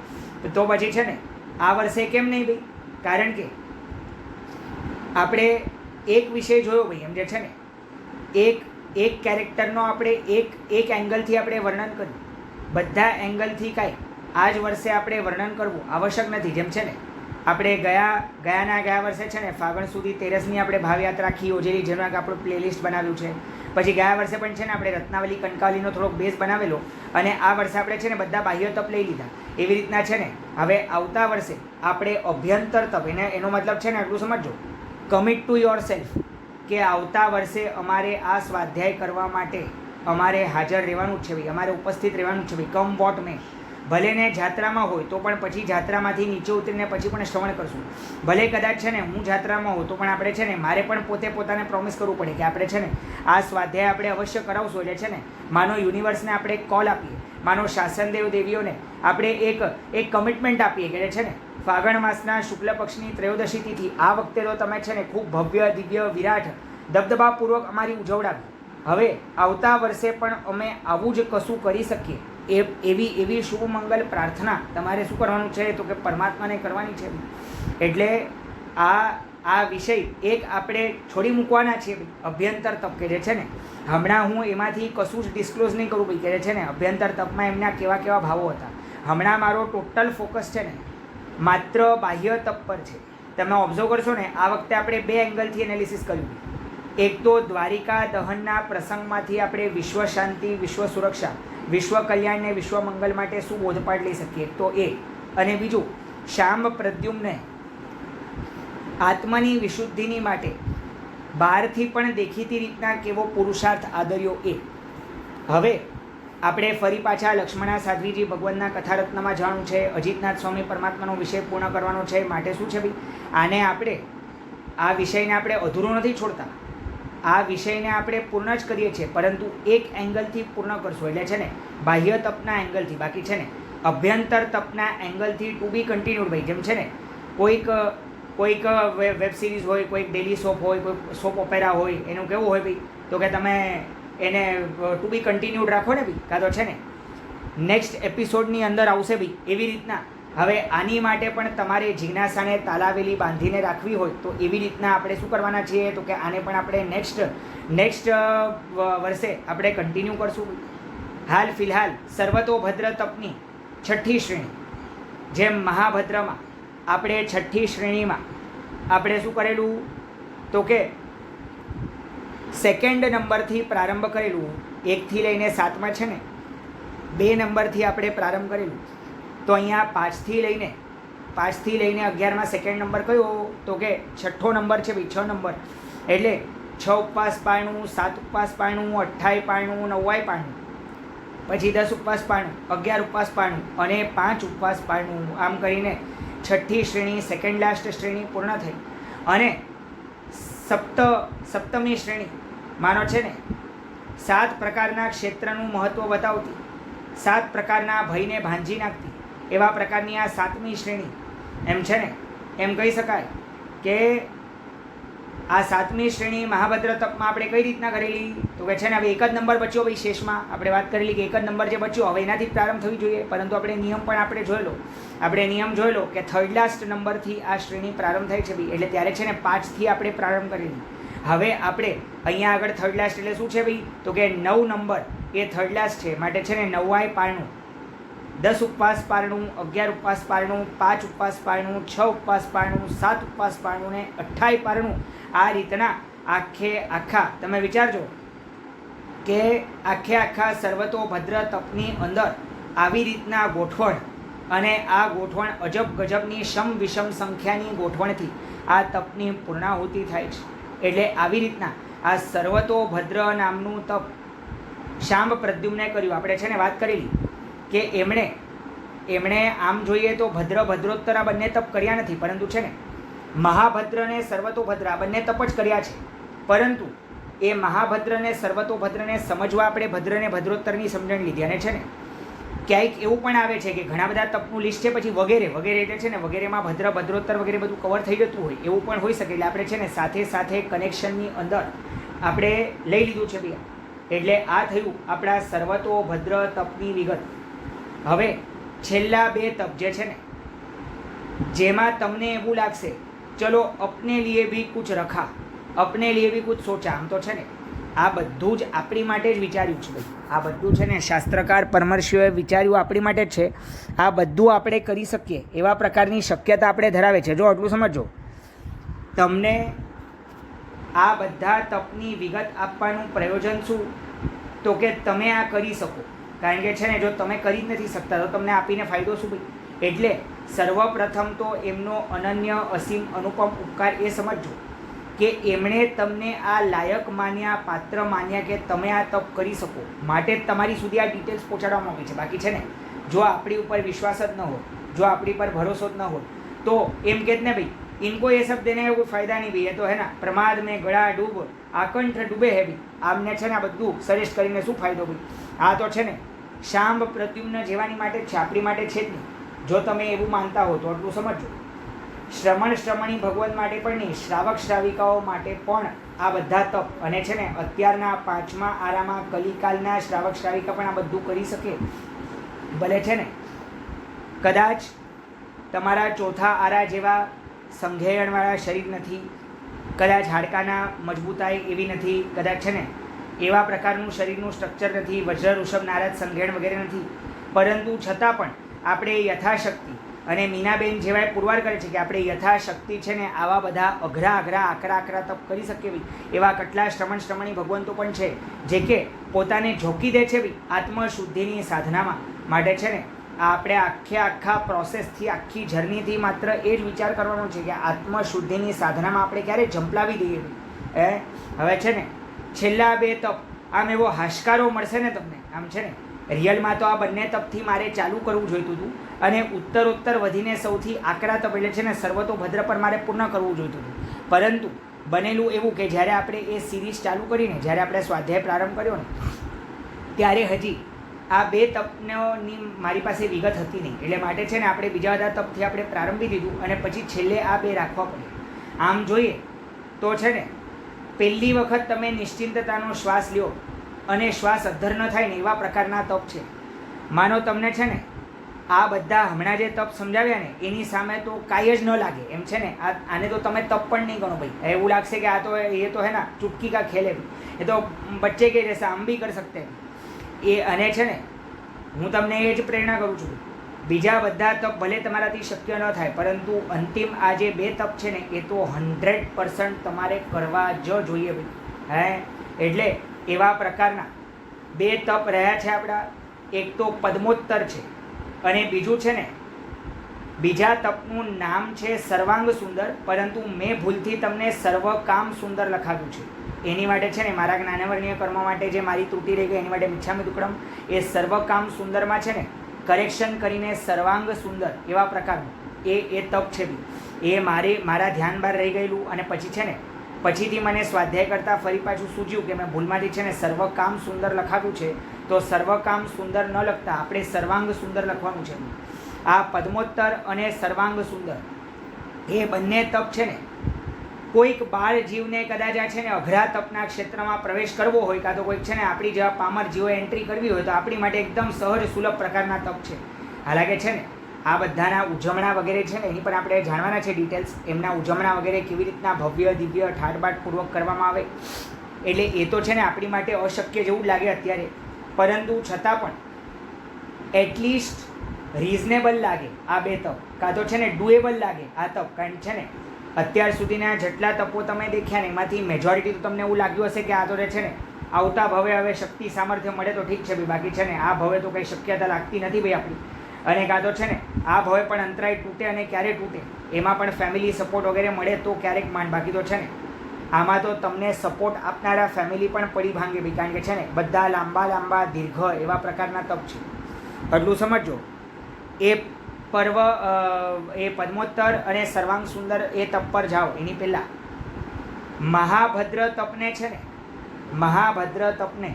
તો પછી છે ને આ વર્ષે કેમ નહીં ભાઈ? કારણ કે આપણે એક વિષય જોયો ભાઈ, એમ જે છે ને એક કેરેક્ટરનો આપણે એક એંગલથી આપણે વર્ણન કર્યું. બધા એંગલથી કાંઈ આ જ વર્ષે આપણે વર્ણન કરવું આવશ્યક નથી. જેમ છે ને આપણે ગયા વર્ષે છે ને ફાગણ સુધી તેરસની આપણે ભાવયાત્રા આખી યોજેલી, જેનું એક આપણું પ્લેલિસ્ટ બનાવ્યું છે. પછી ગયા વર્ષે પણ છે ને આપણે રત્નાવલી કંકાવલીનો થોડોક બેઝ બનાવેલો, અને આ વર્ષે આપણે છે ને બધા બાહ્ય તપ લઈ લીધા. એવી રીતના છે ને હવે આવતા વર્ષે આપણે અભ્યંતર તપ, એનો મતલબ છે ને એટલું સમજો, કમિટ ટુ યોર સેલ્ફ, કે આવતા વર્ષે અમારે આ સ્વાધ્યાય કરવા માટે અમારે હાજર રહેવાનું જ છે ભાઈ, અમારે ઉપસ્થિત રહેવાનું જ છે ભાઈ, કમ વોટ મે. ભલે ને જાત્રામાં હોય તો પણ પછી જાત્રામાંથી નીચે ઉતરીને પછી પણ શ્રવણ કરશું. ભલે કદાચ છે ને હું જાત્રામાં હોઉં તો પણ આપણે છે ને મારે પણ પોતાને પ્રોમિસ કરવું પડે કે આપણે છે ને આ સ્વાધ્યાય આપણે અવશ્ય કરાવશું. એટલે છે ને માનો યુનિવર્સને આપણે એક કોલ આપીએ, માનો શાસનદેવ દેવીઓને આપણે એક કમિટમેન્ટ આપીએ કે છે ને ફાગણ માસના શુક્લ પક્ષની ત્રયોદશી તિથિ આ વખતે તો તમે છે ને ખૂબ ભવ્ય દિવ્ય વિરાટ દબદબાપૂર્વક અમારી ઉજવડાવી. હવે આવતા વર્ષે પણ અમે આવું જ કશું કરી શકીએ એવી શુભ મંગલ પ્રાર્થના તમારે શું કરવાનું છે તો કે પરમાત્માને કરવાની છે. એટલે આ વિષય એક આપણે છોડી મૂકવાના છીએ અભ્યંતર તપ, કે છે ને હમણાં હું એમાંથી કશું જ ડિસ્ક્લોઝ નહીં કરું ભાઈ, કે છે ને અભ્યંતર તપમાં એમના કેવા ભાવો હતા. હમણાં મારો ટોટલ ફોકસ છે ને માત્ર બાહ્ય તપ પર છે. તમે ઓબ્ઝર્વ કરશો ને આ વખતે આપણે 2 એંગલથી એનાલિસિસ કર્યું. એક તો દ્વારિકા દહનના પ્રસંગમાંથી આપણે વિશ્વ શાંતિ, વિશ્વ સુરક્ષા, વિશ્વ કલ્યાણ ને વિશ્વ મંગલ માટે શું બોધપાઠ લઈ શકીએ તો એ, અને બીજું શાંબ પ્રદ્યુમ્ને આત્માની વિશુદ્ધિની માટે બહારથી પણ દેખીતી રીતના કેવો પુરુષાર્થ આદર્યો એ. હવે આપણે ફરી પાછા લક્ષ્મણા સાધ્વીજી ભગવાનના કથારત્નમાં જવાનું છે, અજીતનાથ સ્વામી પરમાત્માનો વિષય પૂર્ણ કરવાનો છે. માટે શું છે ભાઈ, આને આપણે આ વિષયને આપણે અધૂરો નથી છોડતા, આ વિષયને આપણે પૂર્ણ જ કરીએ છીએ, પરંતુ એક એંગલથી પૂર્ણ કરશું. એટલે છે ને બાહ્ય તપના એંગલથી, બાકી છે ને અભ્યંતર તપના એંગલથી ટુ બી કન્ટિન્યુડ ભાઈ. જેમ છે ને કોઈક વેબ સિરીઝ હોય, કોઈક ડેલી સોપ હોય, કોઈ સોપ ઓપેરા હોય, એનું કેવું હોય ભાઈ તો કે તમે એને ટુ બી કન્ટિન્યુડ રાખો ને ભાઈ, કાં તો છે ને નેક્સ્ટ એપિસોડની અંદર આવશે ભાઈ. એવી રીતના હવે આની માટે પણ તમારે જિજ્ઞાસાને તાલાવેલી બાંધીને રાખવી હોય તો એવી રીતના આપણે શું કરવાના છીએ તો કે આને પણ આપણે નેક્સ્ટ વર્ષે આપણે કન્ટિન્યુ કરશું. હાલ ફિલહાલ સર્વતોભદ્ર તપની 6ઠ્ઠી શ્રેણી, જેમ મહાભદ્રમાં આપણે 6ઠ્ઠી શ્રેણીમાં આપણે શું કરેલું તો કે 2nd નંબરથી પ્રારંભ કરેલું, 1થી લઈને 7માં છે ને 2 નંબરથી આપણે પ્રારંભ કરેલું. તો અહીંયા 5થી લઈને 11માં 2nd નંબર કયો તો કે 6ઠ્ઠો નંબર છે ભાઈ, 6 નંબર. એટલે 6 ઉપવાસ પાળનું, 7 ઉપવાસ પાળનું, 28 પાળનું, 9 પાળનું, પછી 10 ઉપવાસ પાળનું, 11 ઉપવાસ પાળનું અને 5 ઉપવાસ પાળનું. આમ કરીને 6ઠ્ઠી શ્રેણી, 2nd લાસ્ટ શ્રેણી પૂર્ણ થઈ. અને સપ્તમી શ્રેણી માનો છે ને 7 પ્રકારના ક્ષેત્રનું મહત્ત્વ બતાવતી, 7 પ્રકારના ભયને ભાંજી નાખતી એવા પ્રકારની આ 7મી શ્રેણી. એમ છે ને એમ કહી શકાય કે આ 7મી શ્રેણી મહાભદ્ર તપમાં આપણે કઈ રીતના કરેલી તો કે છે ને હવે 1 જ નંબર બચ્યો ભાઈ. શેષમાં આપણે વાત કરેલી કે 1 જ નંબર જે બચ્યો હવે એનાથી પ્રારંભ થવી જોઈએ, પરંતુ આપણે નિયમ પણ આપણે જોયેલો કે 3rd લાસ્ટ નંબરથી આ શ્રેણી પ્રારંભ થાય છે ભાઈ. એટલે ત્યારે છે ને 5થી આપણે પ્રારંભ કરેલી. હવે આપણે અહીંયા આગળ 3rd લાસ્ટ એટલે શું છે ભાઈ તો કે 9 નંબર એ 3rd લાસ્ટ છે. માટે છે ને 9 પાળનું, 10 ઉપવાસ પાળનું, 11 ઉપવાસ પાળનું, 5 ઉપવાસ પાળનું, 6 ઉપવાસ પાળનું, 7 ઉપવાસ પાળનું ને 28 પાળનું. આ રીતના આખા તમે વિચારજો કે આખા સર્વતોભદ્ર તપની અંદર આવી રીતના ગોઠવણ, અને આ ગોઠવણ અજબ ગજબની સમ વિષમ સંખ્યાની ગોઠવણથી આ તપની પૂર્ણાહુતિ થાય છે. એટલે આવી રીતના આ સર્વતોભદ્ર નામનું તપ શાંબ પ્રદ્યુમ્ને કર્યું. આપણે છે ને વાત કરેલી કે એમણે આમ જોઈએ તો ભદ્રોત્તર આ બંને તપ કર્યા નથી, પરંતુ છે ને મહાભદ્ર ને સર્વતોભદ્ર આ બંને તપ જ કર્યા છે. પરંતુ એ મહાભદ્ર ને સર્વતોભદ્રને સમજવા આપણે ભદ્રને ભદ્રોત્તરની સમજણ લીધી. અને છે ને ક્યાંક એવું પણ આવે છે કે ઘણા બધા તપનું લિસ્ટ છે, પછી વગેરે એટલે છે ને વગેરેમાં ભદ્રોત્તર વગેરે બધું કવર થઈ જતું હોય એવું પણ હોઈ શકે. એટલે આપણે છે ને સાથે કનેક્શનની અંદર આપણે લઈ લીધું છે ભૈયા. એટલે આ થયું આપણા સર્વતોભદ્ર તપની વિગત. હવે છેલ્લા 2 તપ જે છે ને જેમાં તમને એવું લાગશે ચલો અપને લીએ ભી કુછ રખા, અપને લીએ ભી કુછ સોચા. આમ તો છે ને આ બધું જ આપણી માટે જ વિચાર્યું છે ભાઈ. આ બધું છે ને શાસ્ત્રકાર પરમર્ષિઓએ વિચાર્યું આપણી માટે જ છે. આ બધું આપણે કરી શકીએ એવા પ્રકારની શક્યતા આપણે ધરાવે છે. જો આટલું સમજો, તમને આ બધા તપની વિગત આપવાનું પ્રયોજન શું? તો કે તમે આ કરી શકો. કારણ કે છે ને જો તમે કરી જ નથી શકતા તો તમને આપીને ફાયદો શું ભાઈ? એટલે સર્વપ્રથમ તો એમનો અનન્ય અસીમ અનુપમ ઉપકાર એ સમજજો કે એમણે તમને આ લાયક માન્યા, પાત્ર માન્યા કે તમે આ તપ કરી શકો, માટે જ તમારી સુધી આ ડિટેલ્સ પહોંચાડવામાં આવી છે. બાકી છે ને જો આપણી ઉપર વિશ્વાસ જ ન હોય, જો આપણી પર ભરોસો જ ન હોય તો એમ કહે ને ભાઈ इनको ये सब देने का कोई फायदा नहीं भाई, ये तो है ना प्रमाद में गड़ा डूब आकंठ डूबे है भाई. આમને છે ને આ બધું સજેસ્ટ કરીને શું ફાયદો ભાઈ? આ તો છે ને શાંબ પ્રદ્યુમ્ન જેવાની માટે જ છે, આપણી માટે છે જ નહીં. જો તમે એવું માનતા હો તો એટલું સમજો. શ્રમણી ભગવાન માટે પણ નહીં, શ્રાવક શ્રાવિકાઓ માટે પણ આ બધા તપ, અને છે ને અત્યારના 5મા આરામાં કલિકાલના શ્રાવક શ્રાવિકા પણ આ બધું કરી શકે. ભલે છે ને કદાચ તમારા ચોથા આરા જેવા સંઘેયણવાળા શરીર નથી, કદાચ હાડકાના મજબૂતાઈ એવી નથી, કદાચ છે ને એવા પ્રકારનું શરીરનું સ્ટ્રક્ચર નથી, વજ્ર ઋષભ નારદ સંઘેણ વગેરે નથી, પરંતુ છતાં પણ આપણે યથાશક્તિ, અને મીનાબેન જેવાય પુરવાર કરે છે કે આપણે યથાશક્તિ છે ને આવા બધા આકરા તપ કરી શકીએ ભાઈ. એવા કેટલા શ્રમણી ભગવંતો પણ છે જે કે પોતાને ઝોકી દે છે ભાઈ આત્મશુદ્ધિની સાધનામાં. માટે છે ને આપણે આખા પ્રોસેસથી, આખી જર્નીથી માત્ર એ જ વિચાર કરવાનો છે કે આત્મશુદ્ધિની સાધનામાં આપણે ક્યારે ઝંપલાવી દઈએ. હવે છે ને છેલ્લા 2 તપ આમ એવો હાશકારો મળશે ને તમને. આમ છે ને રિયલમાં તો આ બંને તપથી મારે ચાલુ કરવું જોઈતું હતું, અને ઉત્તર વધીને સૌથી આકરા તપ એટલે છે ને સર્વતોભદ્ર પર મારે પૂર્ણ કરવું જોઈતું હતું. પરંતુ બનેલું એવું કે જ્યારે આપણે એ સિરીઝ ચાલુ કરીને, જ્યારે આપણે સ્વાધ્યાય પ્રારંભ કર્યો ને ત્યારે હજી આ 2 તપની મારી પાસે વિગત હતી નહીં. એટલે માટે છે ને આપણે બીજા બધા તપથી આપણે પ્રારંભી દીધું, અને પછી છેલ્લે આ 2 રાખવા પડે. આમ જોઈએ તો છે ને પહેલી વખત તમે નિશ્ચિંતતાનો શ્વાસ લ્યો અને શ્વાસ અદ્ધર ન થાય ને એવા પ્રકારના તપ છે. માનો તમને છે ને આ બધા હમણાં જે તપ સમજાવ્યા ને એની સામે તો કાંઈ જ ન લાગે એમ છે ને. આને તો તમે તપ પણ નહીં ગણો ભાઈ. એવું લાગશે કે આ તો એ તો હે ને ચૂટકી કા ખેલે, એ તો બચ્ચે કે જૈસા હમ ભી કર સકતે એ. અને છે ને હું તમને એ જ પ્રેરણા કરું છું. બીજા બધા તપ ભલે તમારાથી શક્ય ન થાય, પરંતુ અંતિમ આ જે 2 તપ છે ને એ તો 100% તમારે કરવા જ જોઈએ ભાઈ. એટલે એવા પ્રકારના 2 તપ રહ્યા છે આપણા. એક તો પદ્મોત્તર છે, અને બીજું છે ને બીજા તપનું નામ છે સર્વાંગ સુંદર, પરંતુ મેં ભૂલથી તમને સર્વકામ સુંદર લખાવ્યું છે. એની માટે છે ને મારા જ્ઞાનવર્ણીય કર્મ માટે જે મારી ત્રુટિ રહી ગઈ એની માટે મિચ્છામિ દુક્કડમ. એ સર્વકામ સુંદરમાં છે ને કરેક્શન કરીને સર્વાંગ સુંદર એવા પ્રકારનું એ તપ છે બી. એ મારા ધ્યાન બહાર રહી ગયેલું, અને પછી છે ને પછીથી મને સ્વાધ્યાય કરતાં ફરી પાછું સૂચ્યું કે મેં ભૂલમાંથી છે ને સર્વકામ સુંદર લખાવ્યું છે. તો સર્વકામ સુંદર ન લખતા આપણે સર્વાંગ સુંદર લખવાનું છે. આ પદ્મોત્તર અને સર્વાંગ સુંદર એ બંને તપ છે ને કોઈક બાળ જીવને કદાચ આ છે ને અઘરા તપના ક્ષેત્રમાં પ્રવેશ કરવો હોય, કાં તો કોઈક છે ને આપણી જેવા પામર જીવો એન્ટ્રી કરવી હોય તો આપણી માટે એકદમ સહજ સુલભ પ્રકારના તપ છે. હાલાકે છે ને આ બધાના ઉજવણા વગેરે છે ને એની પણ આપણે જાણવાના છે ડિટેલ્સ. એમના ઉજવણા વગેરે કેવી રીતના ભવ્ય દિવ્ય ઠાઠબાઠપૂર્વક કરવામાં આવે, એટલે એ તો છે ને આપણી માટે અશક્ય જેવું લાગે અત્યારે, પરંતુ છતાં પણ એટલીસ્ટ રિઝનેબલ લાગે આ 2 તપ, કાં તો છે ને ડુએબલ લાગે આ તપ. કારણ છે ને અત્યાર સુધીના જેટલા તપો તમે દેખ્યા ને એમાંથી મેજોરિટી તો તમને એવું લાગ્યું હશે કે આ તો છે ને આવતા ભવે હવે શક્તિ સામર્થ્ય મળે તો ઠીક છે ભાઈ, બાકી છે ને આ ભવે તો કંઈ શક્યતા લાગતી નથી ભાઈ આપણી. અને કાં તો છે ને આ ભવે પણ અંતરાય તૂટે, અને ક્યારે તૂટે એમાં પણ ફેમિલી સપોર્ટ વગેરે મળે તો ક્યારેક માંડ. બાકી તો છે ને આમાં તો તમને સપોર્ટ આપનારા ફેમિલી પણ પડી ભાંગે ભાઈ. કારણ કે છે ને બધા લાંબા દીર્ઘ એવા પ્રકારના તપ છે. એટલું સમજો. એ પર્વ એ પદ્મોત્તર અને સર્વાંગ સુંદર એ તપ પર જાઓ એની પહેલાં મહાભદ્ર તપને છે ને મહાભદ્ર તપને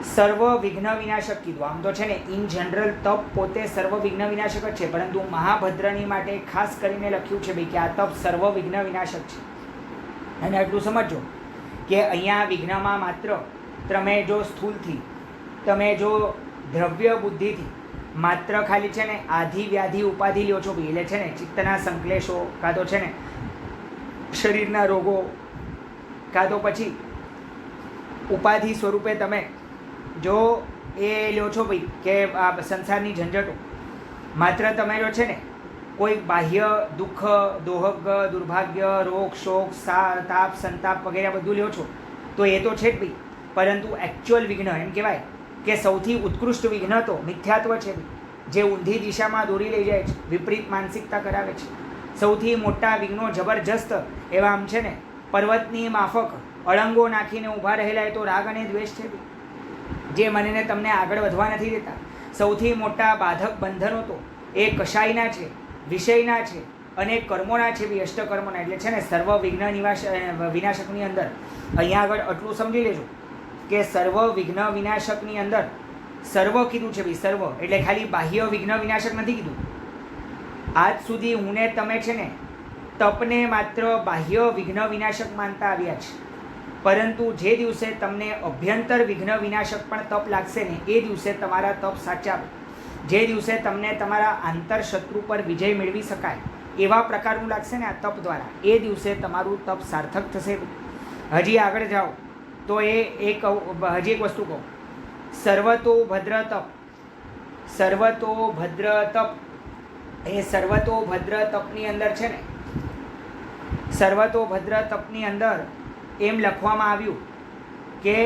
સર્વ વિઘ્ન વિનાશક કીધું. આમ તો છે ને ઇન જનરલ તપ પોતે સર્વ વિઘ્ન વિનાશક જ છે, પરંતુ મહાભદ્રની માટે ખાસ કરીને લખ્યું છે ભાઈ કે આ તપ સર્વ વિઘ્ન વિનાશક છે. અને એટલું સમજો કે અહીંયા વિઘ્નમાં માત્ર તમે જો સ્થૂલથી, તમે જો દ્રવ્ય બુદ્ધિથી માત્ર ખાલી છે ને આધિ વ્યાધિ ઉપાધિ લ્યો છો ભાઈ, એટલે છે ને ચિત્તના સંકલેશો, કાં તો છે ને શરીરના રોગો, કાં તો પછી ઉપાધિ સ્વરૂપે તમે જો એ લ્યો છો ભાઈ કે આ સંસારની ઝંઝટો માત્ર તમે જો છે ને કોઈ બાહ્ય દુઃખ, દોહગ, દુર્ભાગ્ય, રોગ, શોક, તાપ, સંતાપ વગેરે બધું લ્યો છો તો એ તો છે જ ભાઈ, પરંતુ એકચ્યુઅલ વિઘ્ન એમ કહેવાય કે સૌથી ઉત્કૃષ્ટ વિઘ્ન તો મિથ્યાત્વ છે ભાઈ, જે ઊંધી દિશામાં દોરી લઈ જાય છે, વિપરીત માનસિકતા કરાવે છે. સૌથી મોટા વિઘ્નો જબરજસ્ત એવા આમ છે ને પર્વતની માફક અળંગો નાખીને ઊભા રહેલા એ તો રાગ અને દ્વેષ છે જે મને તમને આગળ વધવા નથી દેતા. સૌથી મોટા બાધક બંધનો તો એ કશાયના છે, વિષયના છે અને કર્મોના છે બી, અષ્ટકર્મોના. એટલે છે ને સર્વ વિઘ્ન વિનાશકની અંદર અહીંયા આગળ આટલું સમજી લેજો કે સર્વ વિઘ્ન વિનાશકની અંદર સર્વ કીધું છે ભાઈ, સર્વ એટલે ખાલી બાહ્ય વિઘ્ન વિનાશક નથી કીધું. આજ સુધી હું ને તમે છે ને તપને માત્ર બાહ્ય વિઘ્ન વિનાશક માનતા આવ્યા છે, પરંતુ જે દિવસે તમને અભ્યંતર વિઘ્ન વિનાશક પણ તપ લાગશે ને એ દિવસે તમારા તપ સાચા, જે દિવસે તમને તમારા આંતર શત્રુ પર વિજય મેળવી શકાય એવા પ્રકારનું લાગશે ને આ તપ દ્વારા, એ દિવસે તમારું તપ સાર્થક થશે. હજી આગળ જાઓ તો હજી એક વસ્તુ કહું, સર્વતો ભદ્ર તપ, સર્વતો ભદ્ર તપ, એ સર્વતો ભદ્ર તપની અંદર છે ને સર્વતો ભદ્ર તપની અંદર એમ લખવામાં આવ્યું કે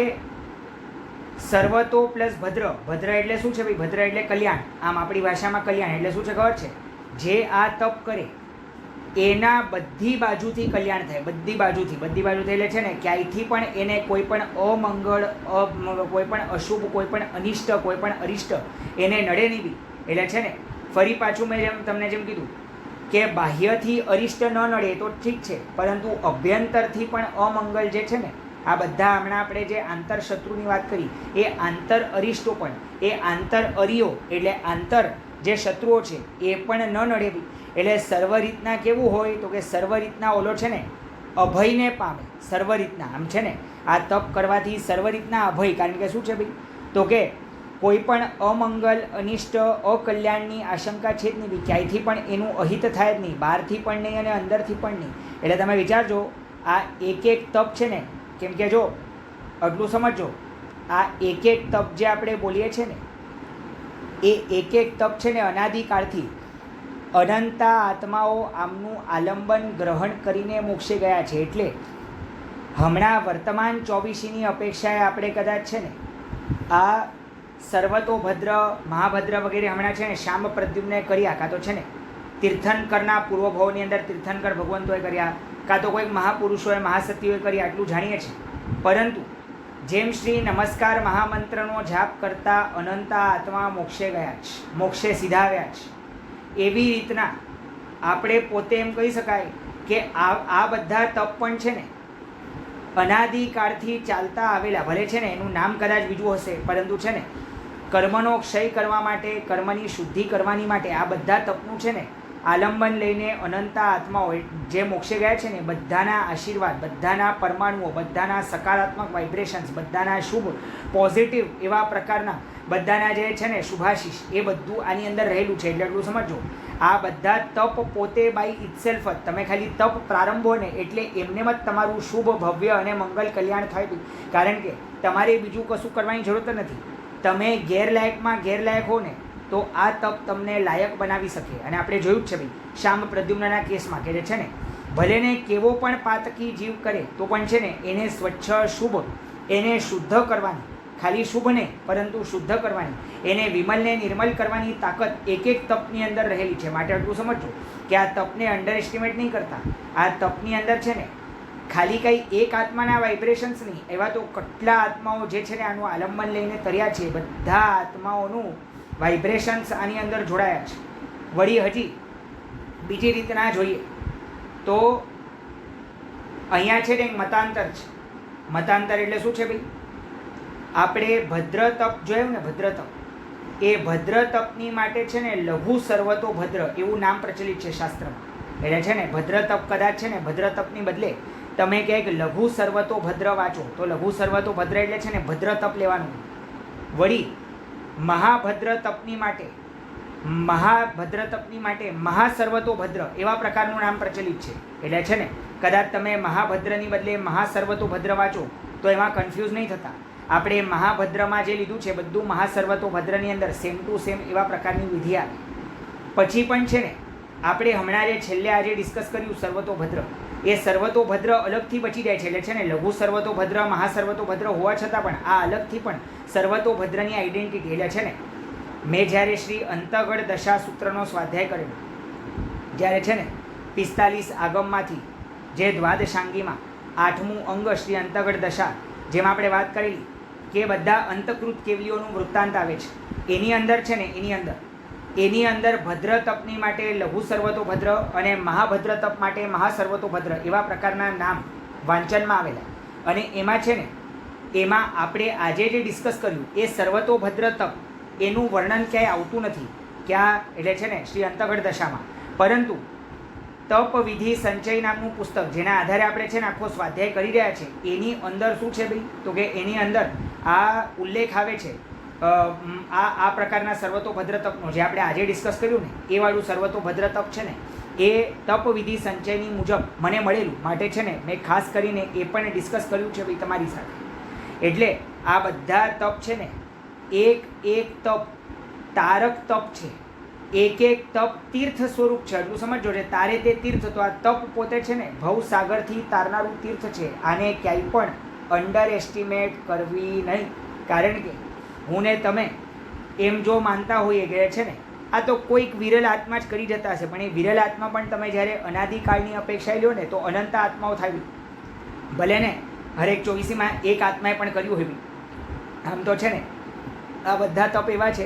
સર્વતો પ્લસ ભદ્ર, ભદ્ર એટલે શું છે ભાઈ? ભદ્ર એટલે કલ્યાણ. આમ આપણી ભાષામાં કલ્યાણ એટલે શું છે ખબર છે? જે આ તપ કરે એના બધી બાજુથી કલ્યાણ થાય, બધી બાજુથી એટલે છે ને ક્યાંયથી પણ એને કોઈ પણ અમંગળ, કોઈ પણ અશુભ, કોઈ પણ અનિષ્ટ, કોઈ પણ અરિષ્ટ એને નડે નહીં બી. એટલે છે ને ફરી પાછું મેં તમને જેમ કીધું કે બાહ્યથી અરિષ્ટ ન નડે તો ઠીક છે, પરંતુ અભ્યંતરથી પણ અમંગલ જે છે ને આ બધા હમણાં આપણે જે આંતર શત્રુની વાત કરી એ આંતર અરિષ્ટો પણ, એ આંતર અરિયો એટલે આંતર જે શત્રુઓ છે એ પણ ન નડે બી. એટલે સર્વ રીતના કેવું હોય તો કે સર્વ રીતના ઓલો છે ને અભયને પામે, સર્વ રીતના આમ છે ને આ તપ કરવાથી સર્વ રીતના અભય. કારણ કે શું છે ભાઈ તો કે કોઈ પણ અમંગલ, અનિષ્ટ, અકલ્યાણની આશંકા છે જ નહીં બી, ક્યાંયથી પણ એનું અહિત થાય જ નહીં, બહારથી પણ નહીં અને અંદરથી પણ નહીં. એટલે તમે વિચારજો આ એક એક તપ છે ને, કેમ કે જો આટલું સમજો, આ એક એક તપ જે આપણે બોલીએ છીએ ને એ એક એક તપ છે ને અનાદિકાળથી અનંતા આત્માઓ આમનું આલંબન ગ્રહણ કરીને મોક્ષે ગયા છે. એટલે હમણાં વર્તમાન 24ની અપેક્ષાએ આપણે કદાચ છે ને આ સર્વતો ભદ્ર, મહાભદ્ર વગેરે હમણાં છે ને શ્યામ પ્રદ્યુમ્ને કર્યા, કાં તો છે ને તીર્થંકરના પૂર્વભાવની અંદર તીર્થંકર ભગવંતોએ કર્યા, કાં તો કોઈક મહાપુરુષોએ, મહાસતીઓએ કર્યા, આટલું જાણીએ છીએ. પરંતુ જેમ શ્રી નમસ્કાર મહામંત્રનો જાપ કરતા અનંતા આત્મા મોક્ષે ગયા છે, મોક્ષે સીધા આવ્યા છે, એવી રીતના આપણે પોતે એમ કહી શકાય કે આ બધા તપ પણ છે ને અનાદિકાળથી ચાલતા આવેલા, ભલે છે ને એનું નામ કદાચ બીજું હશે, પરંતુ છે ને કર્મનો ક્ષય કરવા માટે, કર્મની શુદ્ધિ કરવાની માટે આ બધા તપનું છે ને આલંબન લઈને અનંતા આત્માઓ જે મોક્ષે ગયા છે ને બધાના આશીર્વાદ, બધાના પરમાણુઓ, બધાના સકારાત્મક વાઇબ્રેશન્સ, બધાના શુભ પોઝિટિવ એવા પ્રકારના બધાના જે છે ને શુભાશીષ એ બધું આની અંદર રહેલું છે. એટલે એટલું સમજો, આ બધા તપ પોતે બાય ઇટસેલ્ફ જ, તમે ખાલી તપ પ્રારંભો ને એટલે એમને જ તમારું શુભ, ભવ્ય અને મંગલ કલ્યાણ થાય. કારણ કે તમારે બીજું કશું કરવાની જરૂરત નથી. તમે ગેરલાયકમાં ગેરલાયક હો ને તો આ તપ તમને લાયક બનાવી શકે. અને આપણે જોયું જ છે ભાઈ શ્યામ પ્રદ્યુમ્નના કેસમાં કે જે છે ને ભલે ને કેવો પણ પાતકી જીવ કરે તો પણ છે ને એને સ્વચ્છ, શુભ, એને શુદ્ધ કરવાની, ખાલી શુભ નહીં પરંતુ શુદ્ધ કરવાની, એને વિમલને નિર્મલ કરવાની તાકાત એક એક તપની અંદર રહેલી છે. માટે આટલું સમજો કે આ તપને અંડર એસ્ટિમેટ નહીં કરતા. આ તપની અંદર છે ને ખાલી કંઈ એક આત્માના વાઇબ્રેશન્સ નહીં, એવા તો કેટલા આત્માઓ જે છે ને આનું આલંબન લઈને તર્યા છે, બધા આત્માઓનું વાઇબ્રેશન્સ આની અંદર જોડાયા છે. વળી હજી બીજી રીતના જોઈએ તો અહીંયા છે ને એક મતાંતર છે. મતાંતર એટલે શું છે ભાઈ? આપણે ભદ્ર તપ જોયું ને, ભદ્ર તપ, એ ભદ્ર તપની માટે છે ને લઘુ સર્વતો ભદ્ર એવું નામ પ્રચલિત છે શાસ્ત્રમાં. એટલે છે ને ભદ્ર તપ કદાચ છે ને ભદ્ર તપની બદલે તમે ક્યાંક લઘુ સર્વતો ભદ્ર વાંચો તો લઘુ સર્વતો ભદ્ર એટલે છે ને ભદ્ર તપ લેવાનું. વળી મહાભદ્ર તપની માટે મહાસર્વતો ભદ્ર એવા પ્રકારનું નામ પ્રચલિત છે. એટલે છે ને કદાચ તમે મહાભદ્રની બદલે મહાસર્વતો ભદ્ર વાંચો તો એમાં કન્ફ્યુઝ નહીં થતા. આપણે મહાભદ્રમાં જે લીધું છે બધું મહાસર્વતોભદ્રની અંદર સેમ ટુ સેમ એવા પ્રકારની વિધિ આવે. પછી પણ છે ને આપણે હમણાં જે છેલ્લે આજે ડિસ્કસ કર્યું સર્વતોભદ્ર, એ સર્વતોભદ્ર અલગથી બચી જાય છે. એટલે છે ને લઘુ સર્વતોભદ્ર મહાસર્વતોભદ્ર હોવા છતાં પણ આ અલગથી પણ સર્વતોભદ્રની આઈડેન્ટિટી. એટલે છે ને મેં જ્યારે શ્રી અંતગઢ દશા સૂત્રનો સ્વાધ્યાય કરેલો, જ્યારે છે ને 45 આગમમાંથી જે દ્વાદશાંગીમાં 8મું અંગ શ્રી અંતગઢ દશા, જેમાં આપણે વાત કરેલી કે બધા અંતકૃત કેવલીઓનું વૃત્તાંત આવે છે, એની અંદર છે ને એની અંદર ભદ્ર તપની માટે લઘુ સર્વતોભદ્ર અને મહાભદ્ર તપ માટે મહાસર્વતોભદ્ર એવા પ્રકારના નામ વાંચનમાં આવેલા. અને એમાં છે ને એમાં આપણે આજે જે ડિસ્કસ કર્યું એ સર્વતોભદ્ર તપ એનું વર્ણન ક્યાંય આવતું નથી. ક્યાં? એટલે છે ને શ્રી અંતગઢ દશામાં. પરંતુ તપ વિધિ સંચય નામનું પુસ્તક જેના આધારે આપણે છે ને આખો સ્વાધ્યાય કરી રહ્યા છે, એની અંદર શું છે ભાઈ, તો કે એની અંદર આ ઉલ્લેખ આવે છે આ પ્રકારના સર્વતોભદ્ર તપનો જે આપણે આજે ડિસ્કસ કર્યું ને એ વાળું સર્વતોભદ્ર તપ છે ને એ તપ વિધિ સંચયની મુજબ મને મળેલું, માટે છે ને મેં ખાસ કરીને એ પણ ડિસ્કસ કર્યું છે ભાઈ તમારી સાથે. એટલે આ બધા તપ છે ને એક એક તપ તારક તપ છે, એક એક તપ તીર્થ સ્વરૂપ છે. એટલું સમજો છે, તારે તે તીર્થ. તો આ તપ પોતે છે ને ભવસાગરથી તારનારું તીર્થ છે. આને ક્યાંય પણ અંડર એસ્ટિમેટ કરવી નહીં. કારણ કે હું ને તમે એમ જો માનતા હોઈએ કે છે ને આ તો કોઈક વિરલ આત્મા જ કરી જતા હશે, પણ એ વિરલ આત્મા પણ તમે જ્યારે અનાદિકાળની અપેક્ષા લ્યો ને તો અનંત આત્માઓ થાય. ભલે ને હરેક 24માં એક આત્માએ પણ કર્યું હોય. આમ તો છે ને આ બધા તપ એવા છે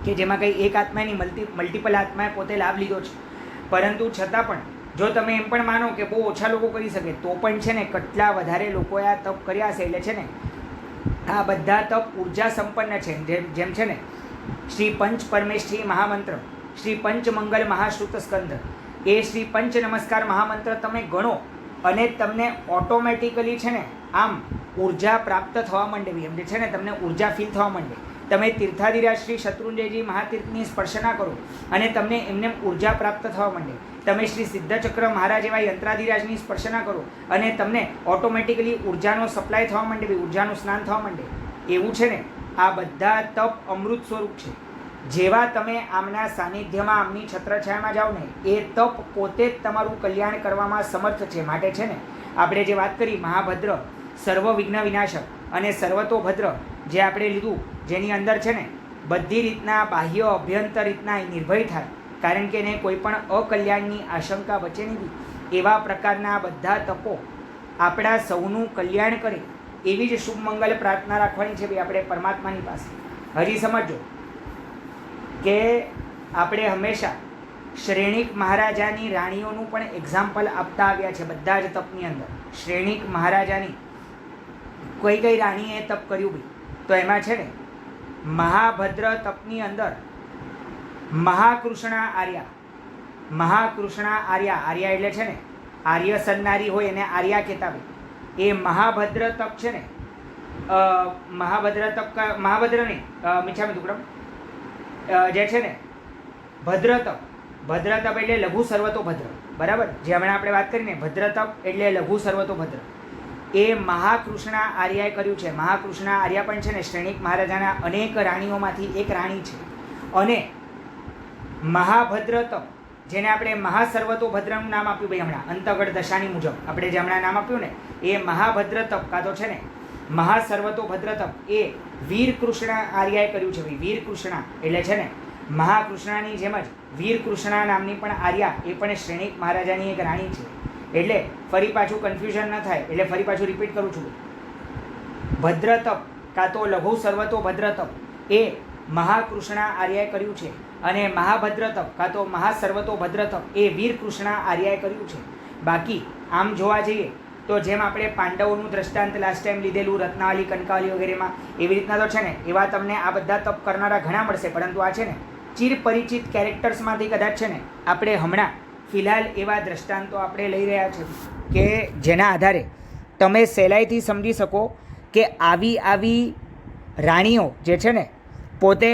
કે જેમાં કંઈ એક આત્માની મલ્ટિપલ આત્માએ પોતે લાભ લીધો છે. પરંતુ છતાં પણ જો તમે એમ પણ માનો કે બહુ ઓછા લોકો કરી શકે, તો પણ છે ને કેટલા વધારે લોકોએ આ તપ કર્યા છે. એટલે છે ને આ બધા તપ ઉર્જા સંપન્ન છે. જેમ છે ને શ્રી પંચ પરમેષ્ઠી મહામંત્ર, શ્રી પંચ મંગલ મહાશ્રુત સ્કંધ, એ શ્રી પંચ નમસ્કાર મહામંત્ર તમે ગણો અને તમને ઓટોમેટિકલી છે ને આમ ઉર્જા પ્રાપ્ત થવા માંડે. એમ છે ને તમને ઉર્જા ફીલ થવા માંડે. તમે તીર્થાધિરાજ શ્રી શત્રુંજયજી મહાતીર્થની સ્પર્શના કરો અને તમને એમને ઉર્જા પ્રાપ્ત થવા માંડે. તમે શ્રી સિદ્ધચક્ર મહારાજ એવા યંત્રાધિરાજની સ્પર્શના કરો અને તમને ઓટોમેટિકલી ઉર્જાનો સપ્લાય થવા માંડે, ઉર્જાનું સ્નાન થવા માંડે. એવું છે ને આ બધા તપ અમૃત સ્વરૂપ છે. જેવા તમે આમના સાનિધ્યમાં આમની છત્રછાયામાં જાઓ ને એ તપ પોતે જ તમારું કલ્યાણ કરવામાં સમર્થ છે. માટે છે ને આપણે જે વાત કરી મહાભદ્ર સર્વ વિઘ્ન વિનાશક અને સર્વતોભદ્ર જે આપણે લીધું, જેની અંદર છે ને બધી રીતના બાહ્ય અભ્યંતર રીતના નિર્ભય થાય, કારણ કે એને કોઈ પણ અકલ્યાણની આશંકા બચે નહીં. એવા પ્રકારના બધા તપો આપણા સૌનું કલ્યાણ કરે એવી જ શુભ મંગલ પ્રાર્થના રાખવાની છે ભાઈ આપણે પરમાત્માની પાસે. હજી સમજો કે આપણે હંમેશા શ્રેણિક મહારાજાની રાણીઓનું પણ એક્ઝામ્પલ આપતા આવ્યા છે બધા જ તપની અંદર. શ્રેણિક મહારાજાની કઈ કઈ રાણીએ તપ કર્યું ભાઈ, તો એમાં છે ને મહાભદ્ર તપની અંદર મહાકૃષ્ણા આર્યા એટલે છે ને આર્ય સન્નારી હોય એને આર્યા કહેતા હોય. એ મહાભદ્ર તપ છે ને મહાભદ્ર નહીં મિચ્છામી દુક્કડમ જે છે ને ભદ્ર તપ એટલે લઘુ સર્વતોભદ્ર. બરાબર, જે હમણાં આપણે વાત કરીને ભદ્ર તપ એટલે લઘુ સર્વતોભદ્ર. એ મહાકૃષ્ણા આર્યાએ કર્યું છે. મહાકૃષ્ણા આર્યા પણ છે ને શ્રેણિક મહારાજાના અનેક રાણીઓમાંથી એક રાણી છે. અને મહાભદ્ર તપ જેને આપણે મહાસર્વતોભદ્રનું નામ આપ્યું ભાઈ હમણાં અંતગઢ દશાની મુજબ આપણે જે હમણાં નામ આપ્યું ને એ મહાભદ્ર તપ કાં તો છે ને મહાસર્વતોભદ્ર તપ એ વીર કૃષ્ણા આર્યાએ કર્યું છે ભાઈ. વીર કૃષ્ણા એટલે છે ને મહાકૃષ્ણાની જેમ જ વીર કૃષ્ણા નામની પણ આર્યા એ પણ શ્રેણિક મહારાજાની એક રાણી છે. એટલે ફરી પાછું કન્ફ્યુઝન ન થાય એટલે ફરી પાછું રિપીટ કરું છું. ભદ્ર તપ કાં તો લઘુ સર્વતોભદ્ર તપ એ મહાકૃષ્ણા આર્યાએ કર્યું છે અને મહાભદ્ર તપ કાં તો મહાસર્વતોભદ્ર તપ એ વીર કૃષ્ણા આર્યાએ કર્યું છે. બાકી આમ જોવા જઈએ તો જેમ આપણે પાંડવોનું દ્રષ્ટાંત લાસ્ટ ટાઈમ લીધેલું રત્નાવલી કંકાવલી વગેરેમાં, એવી રીતના તો છે ને એવા તમને આ બધા તપ કરનારા ઘણા મળશે. પરંતુ આ છે ને ચિર પરિચિત કેરેક્ટર્સમાંથી કદાચ છે ને આપણે હમણાં ફિલહાલ એવા દ્રષ્ટાંતો આપણે લઈ રહ્યા છે કે જેના આધારે તમે સહેલાઈથી સમજી શકો કે આવી રાણીઓ જે છે ને પોતે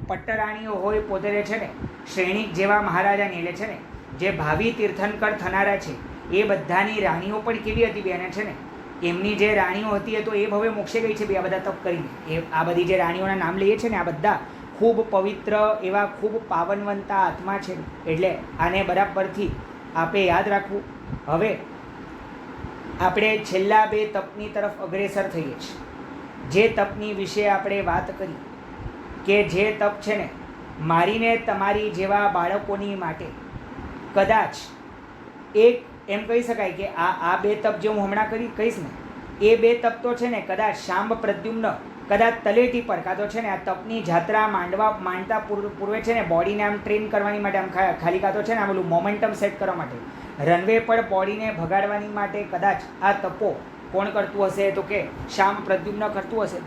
પટ્ટરાણીઓ હોય, પોતે છે ને શ્રેણિક જેવા મહારાજાની એટલે છે ને જે ભાવિ તીર્થંકર થનારા છે એ બધાની રાણીઓ પણ કેવી હતી બેને છે ને એમની જે રાણીઓ હતી એ તો એ ભવે મોક્ષે ગઈ છે બી આ બધા તપ કરીને. એ આ બધી જે રાણીઓના નામ લઈએ છીએ ને આ બધા ખૂબ પવિત્ર એવા ખૂબ પાવનવંતા આત્મા છે. એટલે આને બરાબરથી આપે યાદ રાખવું. હવે આપણે છેલ્લા 2 તપની તરફ અગ્રેસર થઈએ છીએ. જે તપની વિશે આપણે વાત કરી કે જે તપ છે ને મારીને તમારી જેવા બાળકોની માટે કદાચ એક એમ કહી શકાય કે આ 2 તપ જે હું હમણાં કહીશ ને એ 2 તપ તો છે ને કદાચ શાંબ પ્રદ્યુમ્ન કદાચ તલેટી પર કાં તો છે ને આ તપની જાત્રા માંડતા પૂર્વે છે ને બોડીને આમ ટ્રેન કરવાની માટે આમ ખાલી કાં તો છે ને આ પેલું મોમેન્ટમ સેટ કરવા માટે રનવે પર બોડીને ભગાડવાની માટે કદાચ આ તપો કોણ કરતું હશે તો કે શામ પ્રદ્યુમ્ન કરતું હશે.